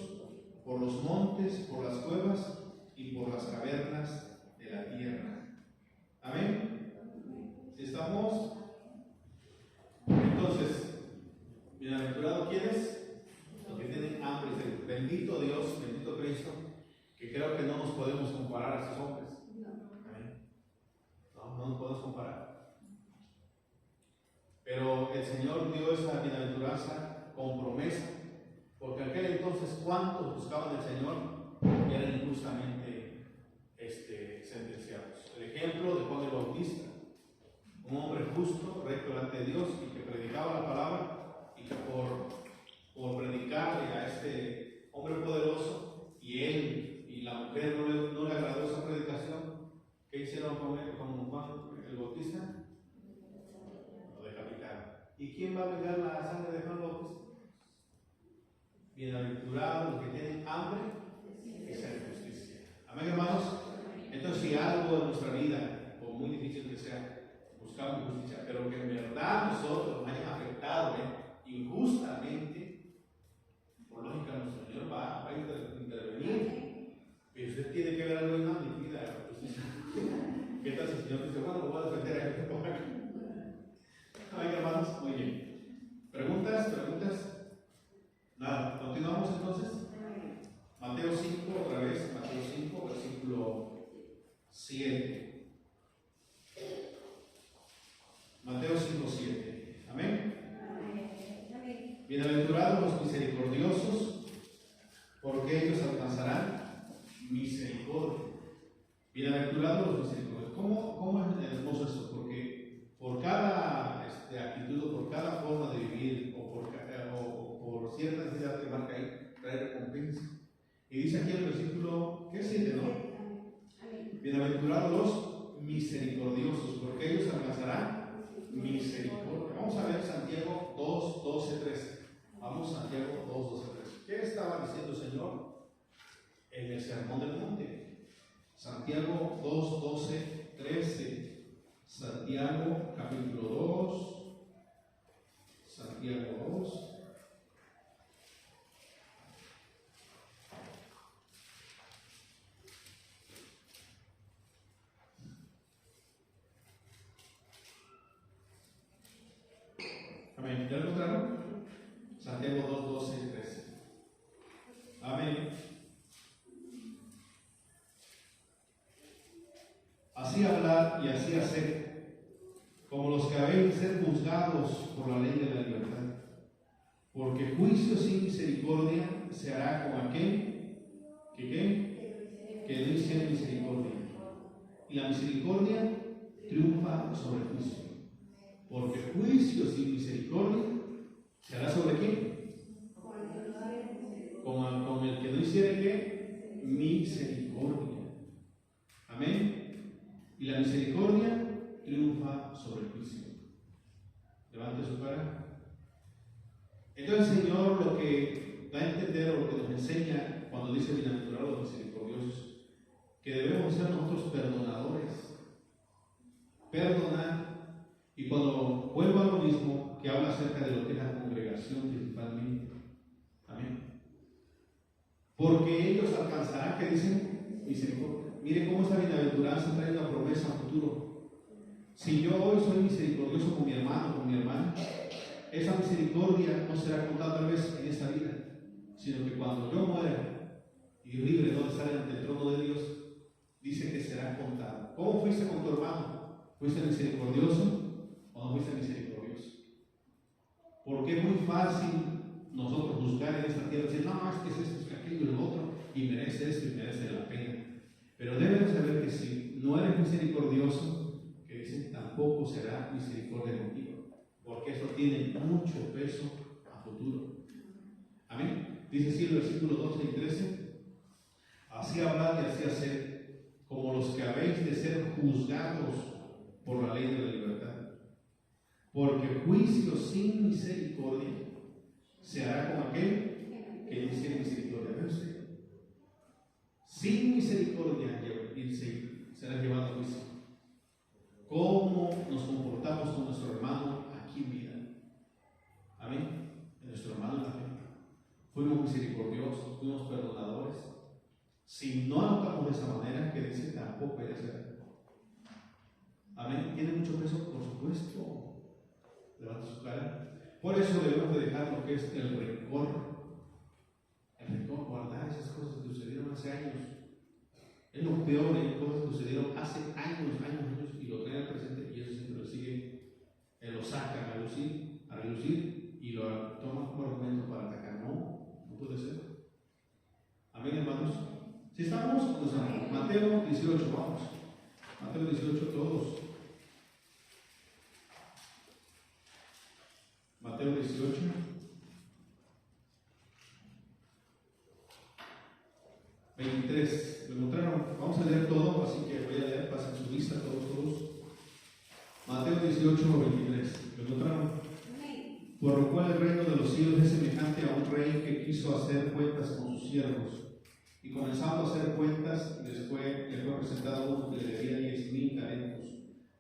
[SPEAKER 1] por los montes, por las cuevas y por las cavernas de la tierra. Amén. Si estamos, entonces, bienaventurado, ¿quiénes? Los que tienen hambre y sed. Bendito Dios, bendito Cristo, que creo que no nos podemos comparar a esos hombres. Amén. No nos podemos comparar. Pero el Señor dio esa bienaventuranza con promesa, porque aquel entonces, ¿cuántos buscaban al Señor y eran injustamente sentenciados? El ejemplo de Juan el Bautista, un hombre justo, recto delante de Dios, y que predicaba la palabra, y que por predicarle a este hombre poderoso, y él y la mujer no le agradó esa predicación, ¿qué hicieron con Juan el Bautista? Lo decapitaron. ¿Y quién va a vengar la sangre de Juan el Bautista? Bienaventurados los que tienen hambre y sed de justicia. Amén, hermanos. Entonces, si algo en nuestra vida, por muy difícil que sea, buscamos justicia, pero que en verdad nosotros nos hayan afectado injustamente, por lógica nuestro Señor va a intervenir. Y usted tiene que ver algo en mi vida de la justicia. ¿Qué tal si el Señor dice, bueno, lo voy a defender a este pobre? Amén, hermanos. Muy bien. ¿Preguntas? Nada. Continuamos entonces. Mateo 5, otra vez. Mateo 5, versículo 7. Mateo 5, 7. Amén. Bienaventurados los misericordiosos, porque ellos alcanzarán misericordia. Bienaventurados los misericordiosos. ¿Cómo es hermoso eso? Porque por cada actitud, o por cada forma de vivir, o por cierta necesidad que marca ahí, trae recompensa. Y dice aquí el versículo, ¿qué siente, no? Bienaventurados los misericordiosos, porque ellos alcanzarán misericordia. Vamos a ver Santiago 2, 12, 13. Vamos, Santiago 2, 12, 13. ¿Qué estaba diciendo el Señor en el Sermón del Monte? Santiago 2, 12, 13. Santiago capítulo 2. Santiago 2. así hablar y así hacer, como los que habéis de ser juzgados por la ley de la libertad. Porque juicio sin misericordia se hará con aquel que no hiciere misericordia. Y la misericordia triunfa sobre el juicio. Porque juicio sin misericordia se hará sobre quién? Con el que no hiciere ¿qué? Misericordia. Amén. Y la misericordia triunfa sobre el juicio. Levante su cara. Entonces el Señor lo que da a entender o lo que nos enseña cuando dice bienaventurados los misericordiosos, que debemos ser nosotros perdonadores. Perdonar. Y cuando vuelvo a lo mismo, que habla acerca de lo que es la congregación principalmente. Amén. Porque ellos alcanzarán, que dicen, misericordia. Miren cómo esta bienaventuranza trae una promesa a futuro. Si yo hoy soy misericordioso con mi hermano, con mi hermana, esa misericordia no será contada tal vez en esta vida, sino que cuando yo muera y libre de estar ante el trono de Dios, dice que será contada. ¿Cómo fuiste con tu hermano? ¿Fuiste misericordioso o no fuiste misericordioso? Porque es muy fácil nosotros buscar en esta tierra y decir, no, es que es esto, es que aquello y lo otro, y merece esto y merece la pena. Pero debes saber que si no eres misericordioso, que dicen, tampoco será misericordia contigo. Porque eso tiene mucho peso a futuro. Amén. Dice así el versículo 12 y 13. Así hablad y así haced, como los que habéis de ser juzgados por la ley de la libertad. Porque juicio sin misericordia se hará con aquel que dice misericordia. ¿Ve usted? Sin misericordia será llevado a juicio. ¿Cómo nos comportamos con nuestro hermano aquí en vida? Amén. En nuestro hermano también. Fuimos misericordiosos, fuimos perdonadores. Si no actuamos de esa manera, que dice, tampoco hay que hacer. Amén. Tiene mucho peso, por supuesto. Levanta su cara. Por eso debemos de dejar lo que es el rencor. El rencor, guardar esas cosas que sucedieron hace años. Es lo peor, cosas que sucedieron hace años, y lo traen al presente, y eso siempre lo sigue, lo sacan a relucir, y lo toman como argumento para atacar. No, no puede ser. Amén, hermanos. Si estamos, pues, Mateo 18, vamos. Mateo 18, todos. Mateo 18. ¿23? ¿Lo encontraron? Vamos a leer todo, así que voy a leer, pasen su lista todos. Mateo 18, 23. ¿Lo encontraron? Por lo cual el reino de los cielos es semejante a un rey que quiso hacer cuentas con sus siervos. Y comenzando a hacer cuentas, le fue presentado uno que le debía 10,000 talentos.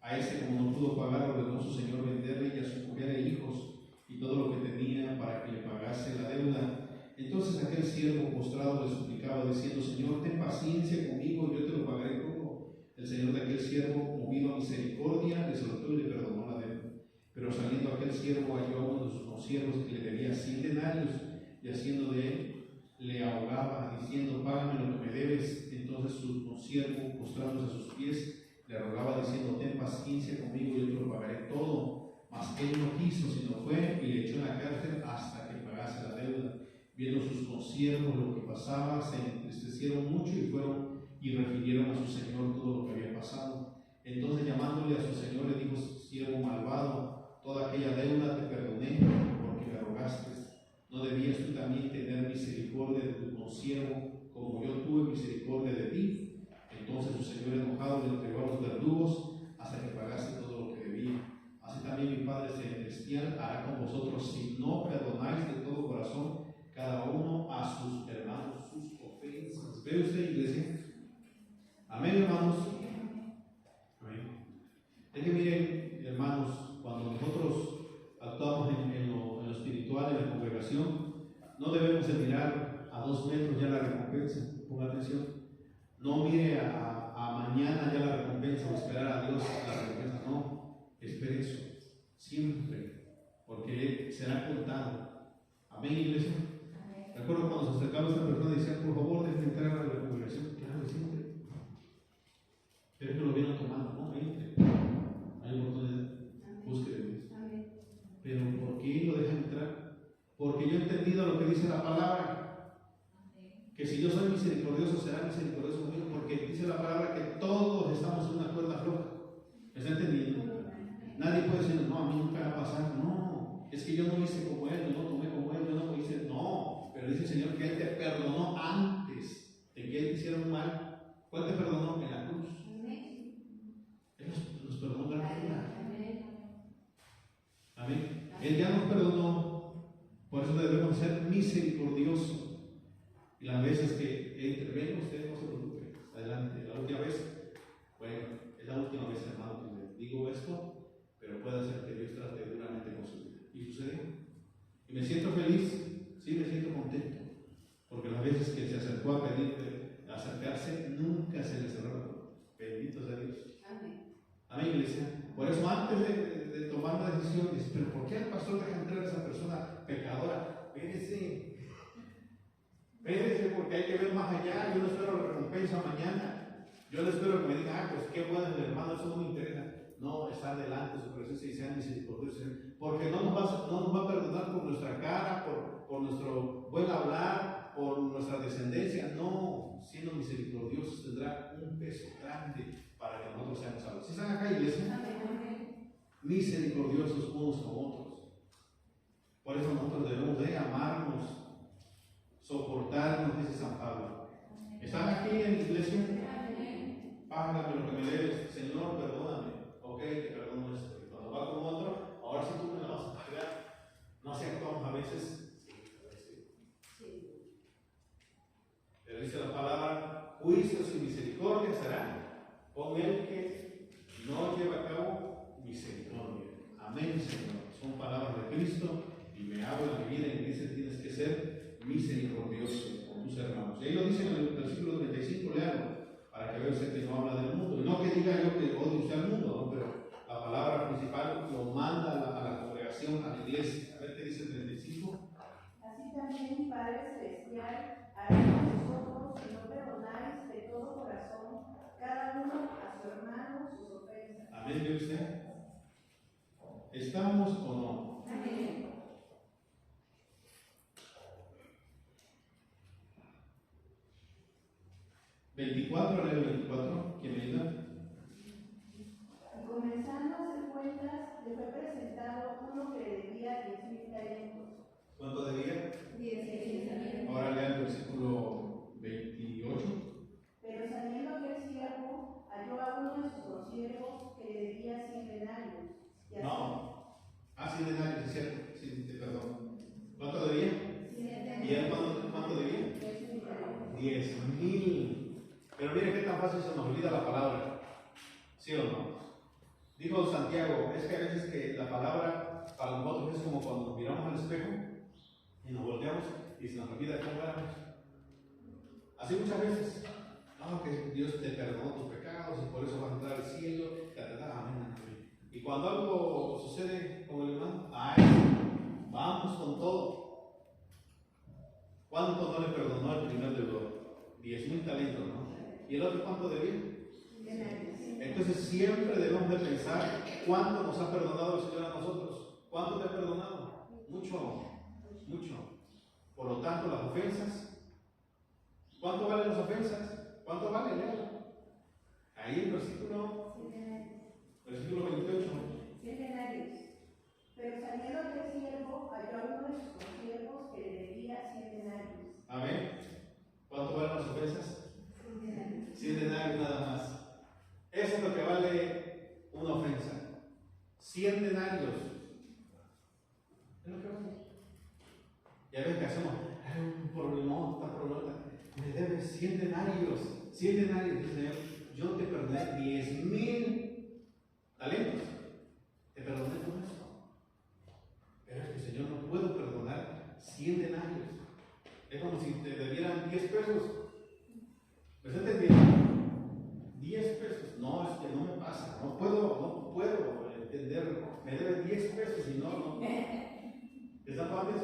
[SPEAKER 1] A este, como no pudo pagar, ordenó su señor venderle y a su mujer e hijos y todo lo que tenía para que le pagase la deuda. Entonces aquel siervo postrado le suplicaba diciendo, Señor, ten paciencia conmigo y yo te lo pagaré todo. El señor de aquel siervo, movido a misericordia, le soltó y le perdonó la deuda. Pero saliendo aquel siervo halló a uno de sus consiervos que le debía 100 denarios y haciendo de él, le ahogaba diciendo, págame lo que me debes. Entonces su consiervo, postrándose a sus pies, le rogaba diciendo, ten paciencia conmigo y yo te lo pagaré todo. Mas él no quiso, sino fue y le echó en la cárcel hasta que pagase la deuda. Viendo sus consiervos lo que pasaba, se entristecieron mucho y fueron y refirieron a su señor todo lo que había pasado. Entonces llamándole a su señor le dijo, siervo malvado, toda aquella deuda te perdoné porque me rogaste. ¿No debías tú también tener misericordia de tu consiervo como yo tuve misericordia de ti? Entonces su señor enojado le entregó a los verdugos hasta que pagase todo lo que debía. Así también mi Padre celestial hará con vosotros si no perdonáis de todo corazón cada uno a sus hermanos sus ofensas. ¿Ve usted, iglesia? Amén, hermanos. Amén. Es que miren, hermanos, cuando nosotros actuamos en lo espiritual, en la congregación, no debemos de mirar a 2 metros ya la recompensa. Ponga atención. No mire a mañana ya la recompensa o esperar a Dios la recompensa. No, espere eso siempre, porque será contado. Amén, iglesia. Recuerdo cuando se acercaba esta persona y decía, por favor, déjenme entrar a la congregación. Claro, siempre. Pero que lo vieron tomando. misericordioso, será misericordioso conmigo, porque dice la palabra que todos estamos en una cuerda floja. ¿Me está entendiendo? Nadie puede decir, no, a mí nunca va a pasar. No, es que yo no hice como él, yo no tomé como él, yo no hice. No, pero dice el Señor que Él te perdonó antes de que Él te hiciera un mal. ¿Cuál te perdonó? En la cruz. Él nos perdonó gratuitamente. Amén. Él ya nos perdonó, por eso debemos ser misericordiosos. Y las veces que intervenga, usted no se preocupe. Adelante. La última vez, bueno, es la última vez, hermano, que le digo esto, pero puede ser que Dios trate duramente con su vida. Y sucedió. Y me siento feliz, sí, me siento contento, porque las veces que se acercó a pedir, a acercarse, nunca se le cerró la puerta. Bendito sea Dios.
[SPEAKER 2] Amén.
[SPEAKER 1] Amén, iglesia. Por eso, antes de tomar la decisión, dice, pero ¿por qué el pastor deja entrar a esa persona pecadora? Espérese, porque hay que ver más allá. Yo no espero la recompensa mañana. Yo no espero que me digan, pues qué bueno el hermano, eso no me interesa. No, está delante de su presencia y sean misericordiosos. Porque no nos va a perdonar por nuestra cara, por nuestro buen hablar, por nuestra descendencia. No, siendo misericordiosos tendrá un peso grande para que nosotros seamos salvos. ¿Sí están acá, iglesia? Misericordiosos unos con otros. Por eso nosotros debemos de amarnos, soportarnos, dice San Pablo. ¿Están aquí en la iglesia? Págame lo que me debes, Señor, perdóname. Ok, te perdono esto. Y cuando va con otro, ahora sí tú me la vas a pagar. No se actuamos a veces. Sí. Pero dice la palabra, juicios y misericordia serán con el que no lleva a cabo misericordia. Amén, Señor. Son palabras de Cristo y me habla de mi vida y me dice, tienes que ser misericordioso con tus hermanos. Y ahí lo dice en el versículo 35, lealo, para que vea usted que no habla del mundo. Y no que diga yo que odio usted al mundo, ¿no? Pero la palabra principal lo manda a la congregación, a la iglesia. A ver qué dice el 35.
[SPEAKER 4] Así también, Padre Celestial, hará con vosotros si no perdonáis de todo corazón cada uno a su hermano sus ofensas.
[SPEAKER 1] Amén, ¿ve usted? ¿Estamos o no?
[SPEAKER 2] Amén.
[SPEAKER 1] 24, leo 24, ¿quién me ayuda?
[SPEAKER 4] Y comenzando a hacer cuentas, le fue presentado uno que le debía 10,000 talentos.
[SPEAKER 1] ¿Cuánto debía?
[SPEAKER 2] 10,000.
[SPEAKER 1] Ahora lea el versículo 28.
[SPEAKER 4] Pero saliendo aquel siervo, halló a uno de sus consiervos que le debía 100 denarios. Y así,
[SPEAKER 1] No. 100 denarios, es cierto. Sí, perdón. ¿Cuánto debía?
[SPEAKER 2] 100 denarios.
[SPEAKER 1] ¿Y él cuánto debía? 10,000. Pero mire qué tan fácil se nos olvida la palabra. ¿Sí o no? Dijo Santiago, es que a veces que la palabra para nosotros es como cuando nos miramos al espejo y nos volteamos y se nos olvida cómo éramos. Así muchas veces. No, que Dios te perdonó tus pecados y por eso vas a entrar al cielo. Amén. Y cuando algo sucede con el hermano, vamos con todo. ¿Cuánto no le perdonó el primer deudor? 10,000 talentos, ¿no? ¿Y el otro cuánto debía? Entonces siempre debemos de pensar cuánto nos ha perdonado el Señor a nosotros. ¿Cuánto te ha perdonado? Mucho, mucho. Por lo tanto, las ofensas, ¿cuánto valen las ofensas? ¿Cuánto vale? Léalo. Ahí el versículo 28.
[SPEAKER 4] 100 denarios. Pero saliendo aquel siervo, halló a uno de sus consiervos que le debía 100 denarios.
[SPEAKER 1] Amén. ¿Cuánto valen las ofensas? 100 denarios nada más. Eso es lo que vale una ofensa. 100 denarios. Es lo que vale. Ya ven que hacemos un problemón, está problema. Me debes 100 denarios. 100 denarios, dice el Señor. Yo te perdoné 10,000 talentos. Te perdoné con eso. Pero es que el Señor no puedo perdonar 100 denarios. Es como si te debieran 10 pesos. ¿Me está entendiendo? 10 pesos. No, es que no me pasa. No puedo entender. Me debe 10 pesos y no. ¿Están padres?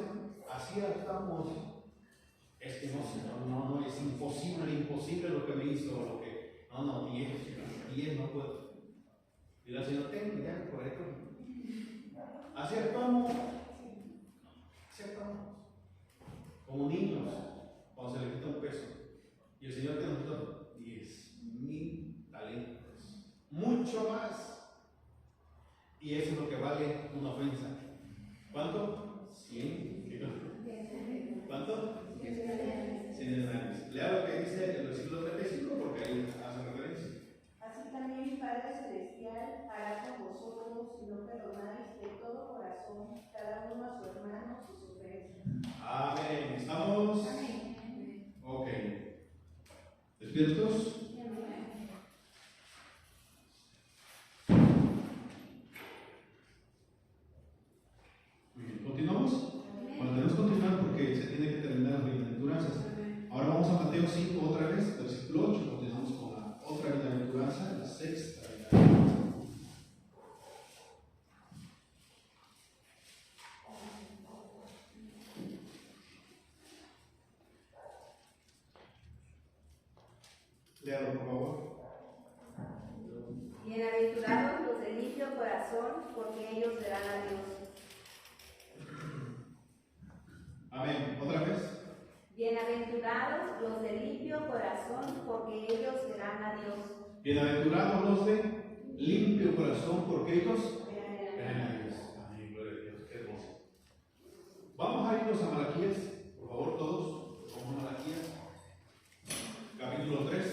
[SPEAKER 1] Así estamos. Es que no, Señor, no, es imposible lo que me hizo. No, 10 no puedo. Y el Señor, tengo ya, por ahí. Así actuamos. Como niños, cuando se les quita un peso. Y el Señor que nos dio 10,000 talentos. Mucho más. Y eso es lo que vale una ofensa. ¿Cuánto? 100. ¿Cuánto? 100 denarios. Lea lo que dice el versículo 35 porque ahí hace referencia.
[SPEAKER 4] Así también mi Padre Celestial hará con vosotros si no perdonáis de todo corazón cada uno a su hermano sus ofensas.
[SPEAKER 1] Amén. ¿Estamos?
[SPEAKER 4] Amén.
[SPEAKER 1] Ok. ¿Despiertos? Muy bien. ¿Continuamos? Bueno, tenemos que continuar porque se tiene que terminar las bienaventuranzas. Ahora vamos a Mateo 5 otra vez, versículo 8. Continuamos con la otra bienaventuranza, la sexta bienaventuranza. Léalo, por favor.
[SPEAKER 4] Bienaventurados los de limpio corazón, porque ellos verán a Dios.
[SPEAKER 1] Amén. ¿Otra vez?
[SPEAKER 4] Bienaventurados los de limpio corazón, porque ellos verán a Dios.
[SPEAKER 1] Bienaventurados los de limpio corazón, porque ellos
[SPEAKER 4] Verán a Dios.
[SPEAKER 1] amén, gloria a Dios, qué hermoso. Vamos a irnos a Malaquías, por favor, todos. Vamos a Malaquías, capítulo 3.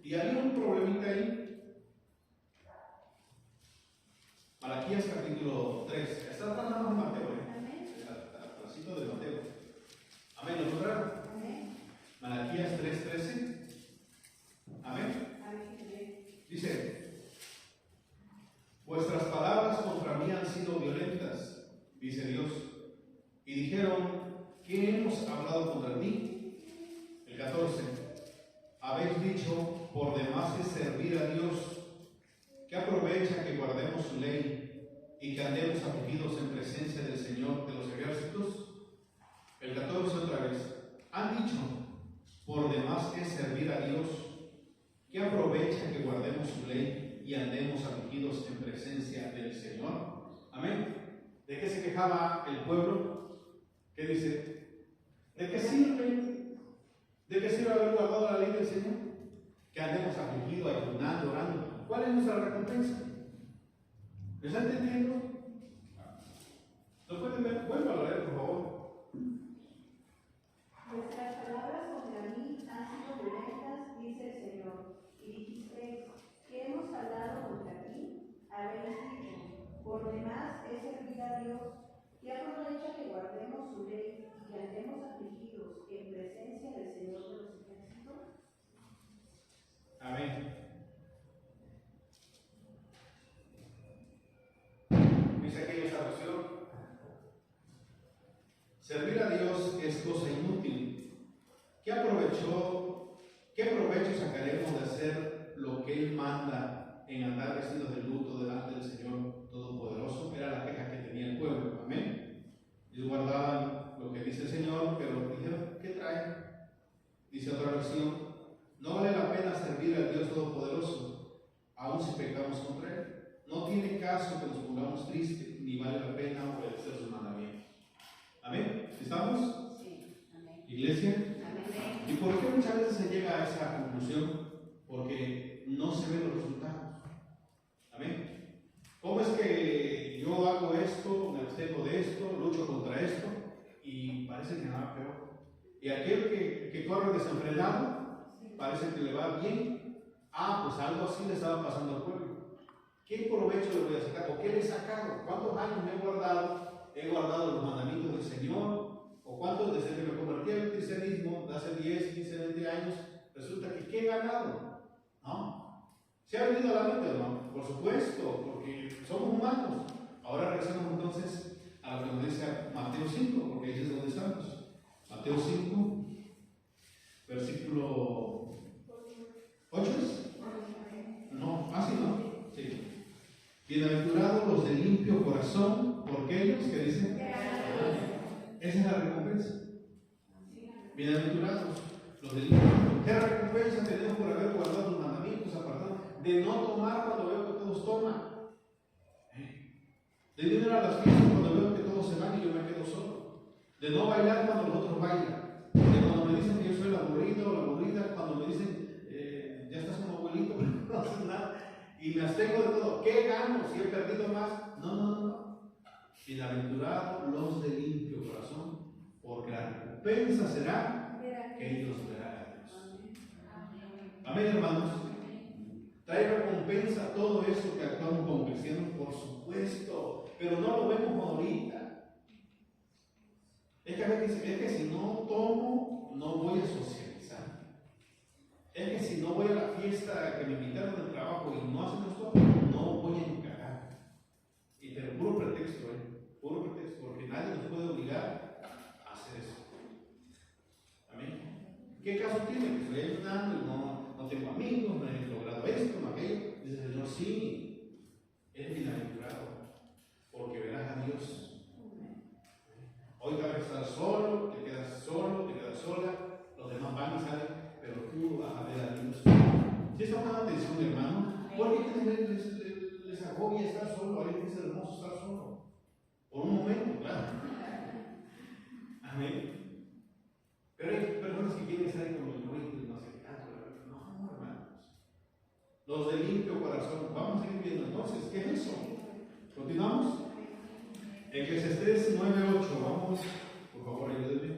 [SPEAKER 1] Y hay un problemita ahí. Malaquías, capítulo 3. Está tratando de Mateo, atrásito de Mateo. Amén, ¿lo encontraron? Malaquías 3:13. Amén. Dice: vuestras palabras contra mí han sido violentas, dice Dios, y dijeron: ¿qué hemos hablado contra ti? El 14: habéis dicho: por demás es servir a Dios. ¿Qué aprovecha que guardemos su ley y que andemos afligidos en presencia del Señor de los ejércitos? El 14 otra vez: han dicho: por demás es servir a Dios. ¿Qué aprovecha que guardemos su ley y andemos afligidos en presencia del Señor? Amén. ¿De qué se quejaba el pueblo? ¿Qué dice? ¿De qué sirve? ¿De qué sirve haber guardado la ley del Señor? Que andemos afligidos, ayunando, orando. ¿Cuál es nuestra recompensa? ¿Me están entendiendo? ¿Lo pueden ver? Vuelvan a leer, por favor.
[SPEAKER 4] Vuestras palabras contra mí han sido violentas, dice el Señor, y dijisteis: ¿qué hemos hablado contra ti? Habéis dicho: por demás es servir a Dios. ¿Qué aprovecha que guardemos su ley y que andemos afligidos en presencia del Señor de los ejércitos?
[SPEAKER 1] Amén. Dice aquí esta versión: servir a Dios es cosa inútil. ¿Qué provecho sacaremos de hacer lo que Él manda en andar vestidos de luto delante del Señor Todopoderoso? Era la queja que tenía el pueblo. Amén. Ellos guardaban lo que dice el Señor, pero dijeron: ¿qué trae? Dice otra versión: no vale la pena servir al Dios Todopoderoso, aun si pecamos contra Él. No tiene caso que nos pongamos tristes, ni vale la pena obedecer sus mandamientos. Amén. ¿Estamos?
[SPEAKER 4] Sí, amén.
[SPEAKER 1] Iglesia.
[SPEAKER 4] Amén.
[SPEAKER 1] ¿Y por qué muchas veces se llega a esa conclusión? Porque no se ven los resultados. Amén. ¿Cómo es que yo hago esto, me abstengo de esto, lucho contra esto y parece que nada peor? Y aquel que corre desenfrenado, parece que le va bien. Pues algo así le estaba pasando al pueblo. ¿Qué provecho le voy a sacar? ¿O qué le he sacado? ¿Cuántos años me he guardado? He guardado los mandamientos del Señor. ¿O cuántos desde que me convertí al cristianismo, de hace 10, 15, 20 años, resulta que ¿qué he ganado? ¿No? ¿Se ha venido a la mente, hermano? Por supuesto, porque somos humanos. Ahora regresamos entonces a lo que nos dice Mateo 5, porque ahí es donde estamos. Mateo 5, versículo 8 es. No, así no. Sí. Bienaventurados los de limpio corazón, porque ellos, ¿qué dicen? Esa es la recompensa. Bienaventurados los de limpio corazón. ¿Qué recompensa tenemos por haber guardado los mandamientos, apartados? De no tomar cuando veo que todos toman. De no ir a las fiestas cuando veo que todos se van y yo me quedo solo. De no bailar cuando los otros bailan. De cuando me me dicen que yo soy el aburrido o la aburrida, cuando me dicen, ya estás como abuelito, pero no haces nada, y me abstengo de todo, ¿qué gano si he perdido más? No. Bienaventurado los de limpio corazón, porque la recompensa será que ellos verán a Dios. Amén, hermanos. Trae recompensa todo eso que actuamos como cristianos, por supuesto, pero no lo vemos ahorita. Es que a veces es que si no tomo, no voy a socializar. Es que si no voy a la fiesta que me invitaron al trabajo y no hacen esto, no voy a encajar. Y pero puro pretexto, puro pretexto, porque nadie nos puede obligar a hacer eso. Amén. ¿Qué caso tiene? Que estoy ayudando y no tengo amigos, no he logrado esto, no aquello. Dice el Señor, sí, eres bienaventurado, porque verás a Dios. Hoy vas a estar solo, te quedas sola, los demás van y salen, pero tú vas a ver a Dios. ¿Sí está dando atención, hermano? ¿Por qué les agobia estar solo? A veces es hermoso estar solo. Por un momento, claro. Amén. Pero hay personas que quieren estar ahí con el ruido y no sé qué tanto. No, hermanos. Los de limpio corazón. Vamos a seguir viendo entonces. ¿Qué es eso? ¿Continuamos? Eclesiastés 9:8. Vamos, por favor, ayúdenme.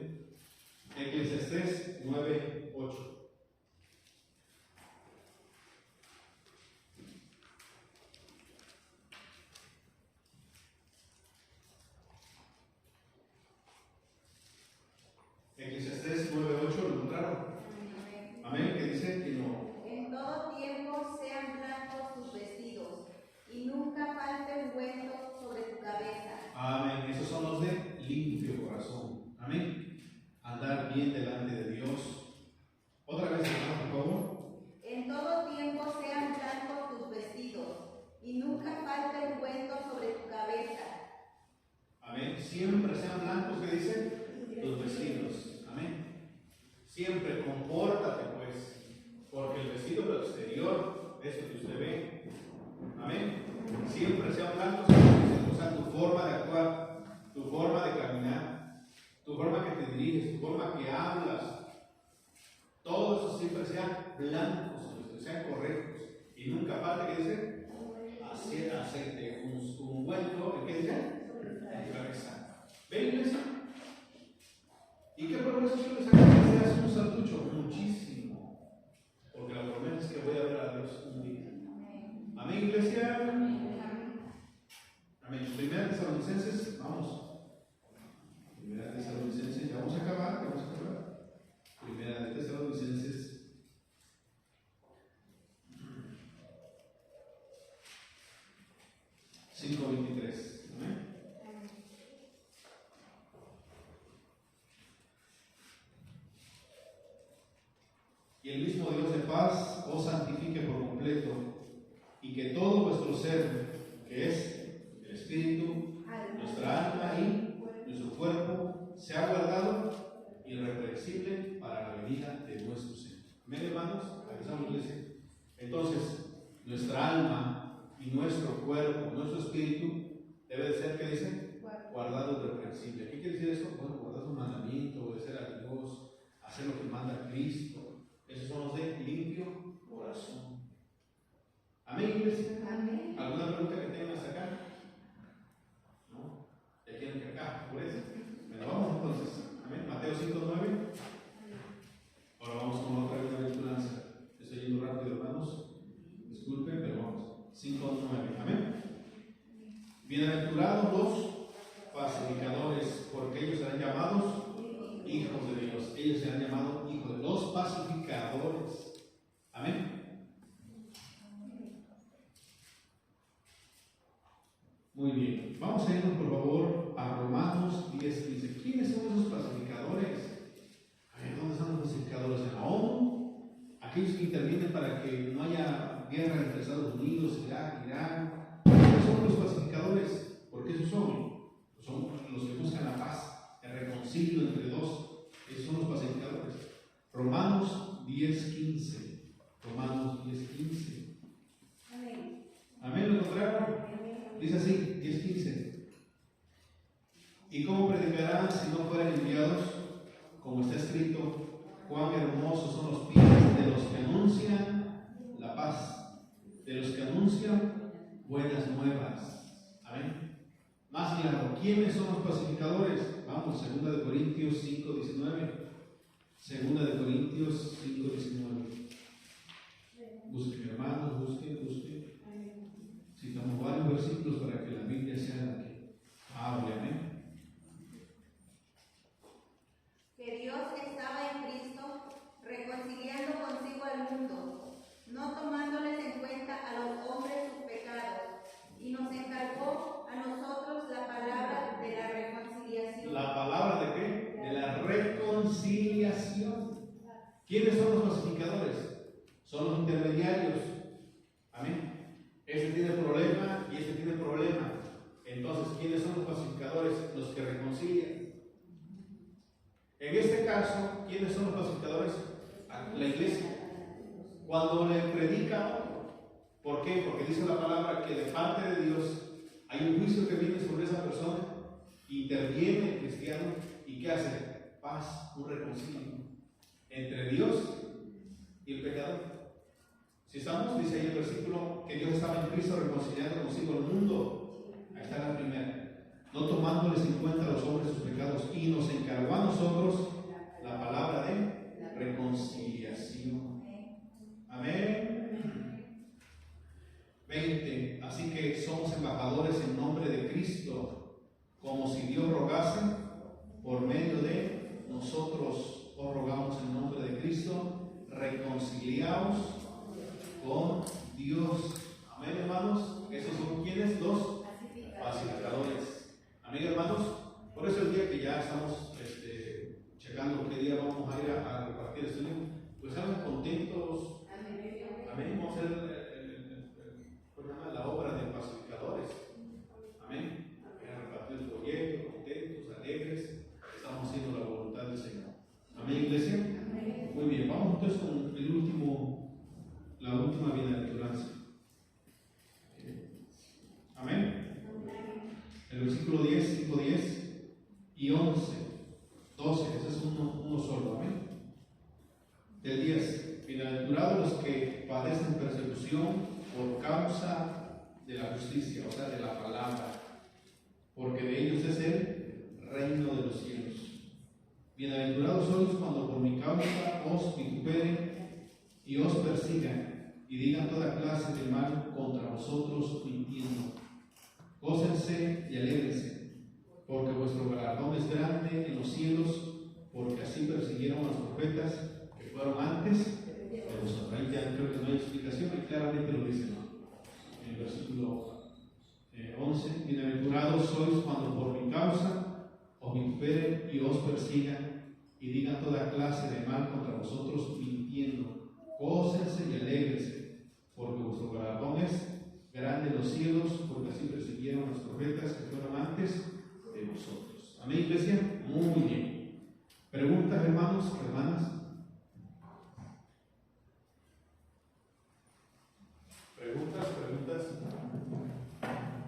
[SPEAKER 1] Eclesiastés 9:8. Eclesiastés 9:8, ¿lo encontraron? Amén, que dice que no.
[SPEAKER 2] En todo tiempo sean blancos tus vestidos, y nunca falte ungüento sobre tu cabeza.
[SPEAKER 1] Amén, esos son los de limpio corazón. Amén. Andar bien delante de Dios. Otra vez, hermano, por favor.
[SPEAKER 2] En todo tiempo sean blancos tus vestidos, y nunca falte ungüento sobre tu cabeza.
[SPEAKER 1] Amén. Siempre sean blancos, ¿qué dicen? Los vestidos. Amén. Siempre compórtate, pues, porque el vestido exterior, esto que usted ve, amén, siempre sean blancos, o sea, tu forma de actuar, tu forma de caminar, tu forma que te diriges, tu forma que hablas, todo eso siempre sean blancos, sean correctos, y nunca falte, ¿qué dice? Aceite, ungüento, ¿qué dice? En cabeza. ¿Ven, iglesia? ¿Y qué promesa yo les hago que seas un santucho? Muchísimo. Porque la promesa es que voy a ver a Dios un día. Amén, iglesia. Amén. Primera Tesalonicenses, vamos. Primera Tesalonicenses, ya vamos a acabar, Primera de Tesalonicenses. Amén. Y el mismo Dios de paz os santifique por completo, y que todo vuestro ser, que es el espíritu, nuestra alma y nuestro cuerpo, sea guardado irreprensible para la venida de nuestro Señor. Amén, hermanos. Empezamos, iglesia. Entonces, nuestra alma y nuestro cuerpo, nuestro espíritu, debe de ser, ¿qué dice? Guardado irreprensible. ¿Qué quiere decir eso? Bueno, guardar su mandamiento, obedecer a Dios, hacer lo que manda Cristo. Esos son los de limpio corazón. Amén, iglesia.
[SPEAKER 2] Amén.
[SPEAKER 1] ¿Alguna pregunta que tengan hasta acá? ¿No? ¿Ya quieren que acá? Por eso. Bueno, vamos entonces. Amén. Mateo 5:9. Ahora vamos con otra bienaventuranza. Estoy yendo rápido, hermanos. Disculpen, pero vamos. 5:9. Amén. Bienaventurados los pacificadores, porque ellos serán llamados hijos de Dios. Ellos serán llamados hijos de los pacificadores. Amén. Muy bien. Vamos a irnos, por favor, a Romanos 10. Dice, ¿quiénes son esos pacificadores? A ver, ¿dónde están los pacificadores? ¿En la ONU? Aquellos que intervienen para que no haya guerra entre Estados Unidos, Irak, Irán. ¿Quiénes son los pacificadores? Porque esos son los que buscan la paz, el reconcilio entre dos. Esos son los pacificadores. Romanos 10:15. Romanos 10:15.
[SPEAKER 2] Amén.
[SPEAKER 1] Amén, ¿lo encontraron? Dice así, 10:15. ¿Y cómo predicarán si no fueran enviados? Como está escrito, de los que anuncian buenas nuevas. Amén. Más claro, ¿quiénes son los pacificadores? Vamos, 2 Corintios 5:19. 2 Corintios 5:19. Busquen, hermanos, busquen. Citamos varios versículos para que la Biblia sea la que hable. Amén.
[SPEAKER 2] Que Dios estaba en Cristo reconciliando consigo al mundo, no tomándoles en cuenta a los hombres sus pecados, y nos encargó a nosotros la palabra de la reconciliación.
[SPEAKER 1] ¿La palabra de qué? De la reconciliación. ¿Quiénes son los pacificadores? Son los intermediarios. Amén. Este tiene problema y este tiene problema. Entonces, ¿quiénes son los pacificadores? Los que reconcilian. En este caso, ¿quiénes son los pacificadores? La iglesia. Cuando le predica a otro. ¿Por qué? Porque dice la palabra que de parte de Dios hay un juicio que viene sobre esa persona, interviene el cristiano y ¿qué hace? Paz, un reconcilio entre Dios y el pecador. Si estamos, dice ahí el versículo, que Dios estaba en Cristo reconciliando consigo el mundo. Ahí está la primera. No tomándoles en cuenta a los hombres sus pecados, y nos encargó a nosotros la palabra de reconciliación. Amén. 20. Así que somos embajadores en nombre de Cristo, como si Dios rogase por medio de nosotros. Os rogamos en nombre de Cristo, reconciliaos con Dios. Amén, hermanos. Esos son quienes, los pacificadores. Amén, hermanos. Por eso el día que ya estamos checando qué día vamos a ir a repartir este libro, pues estamos contentos. Amén. Vamos a hacer la obra de pacificadores. Amén. A repartir el folleto, contentos, alegres. Estamos haciendo la voluntad del Señor. Amén, iglesia. Amén. Muy bien, vamos entonces con la última bienaventuranza. Amén. El versículo 10, 5, 10 y 11, 12, ese es uno solo. Amén. Del 10, bienaventurados los que padecen persecución por causa de la justicia, o sea, de la palabra, porque de ellos es el reino de los cielos. Bienaventurados sois cuando por mi causa os vituperen y os persigan y digan toda clase de mal contra vosotros mintiendo. Gócense y alégrense, porque vuestro galardón es grande en los cielos, porque así persiguieron a los profetas que fueron antes de vosotros. Ahí ya creo que no hay explicación, y claramente lo dice, ¿no? En el versículo 11, bienaventurados sois cuando por mi causa os vituperen y os persigan y digan toda clase de mal contra vosotros mintiendo. Gócense y alégrense, porque vuestro galardón es grande en los cielos, porque así persiguieron a los profetas que fueron antes de vosotros. Amén, iglesia. Muy bien. ¿Preguntas, hermanos, hermanas?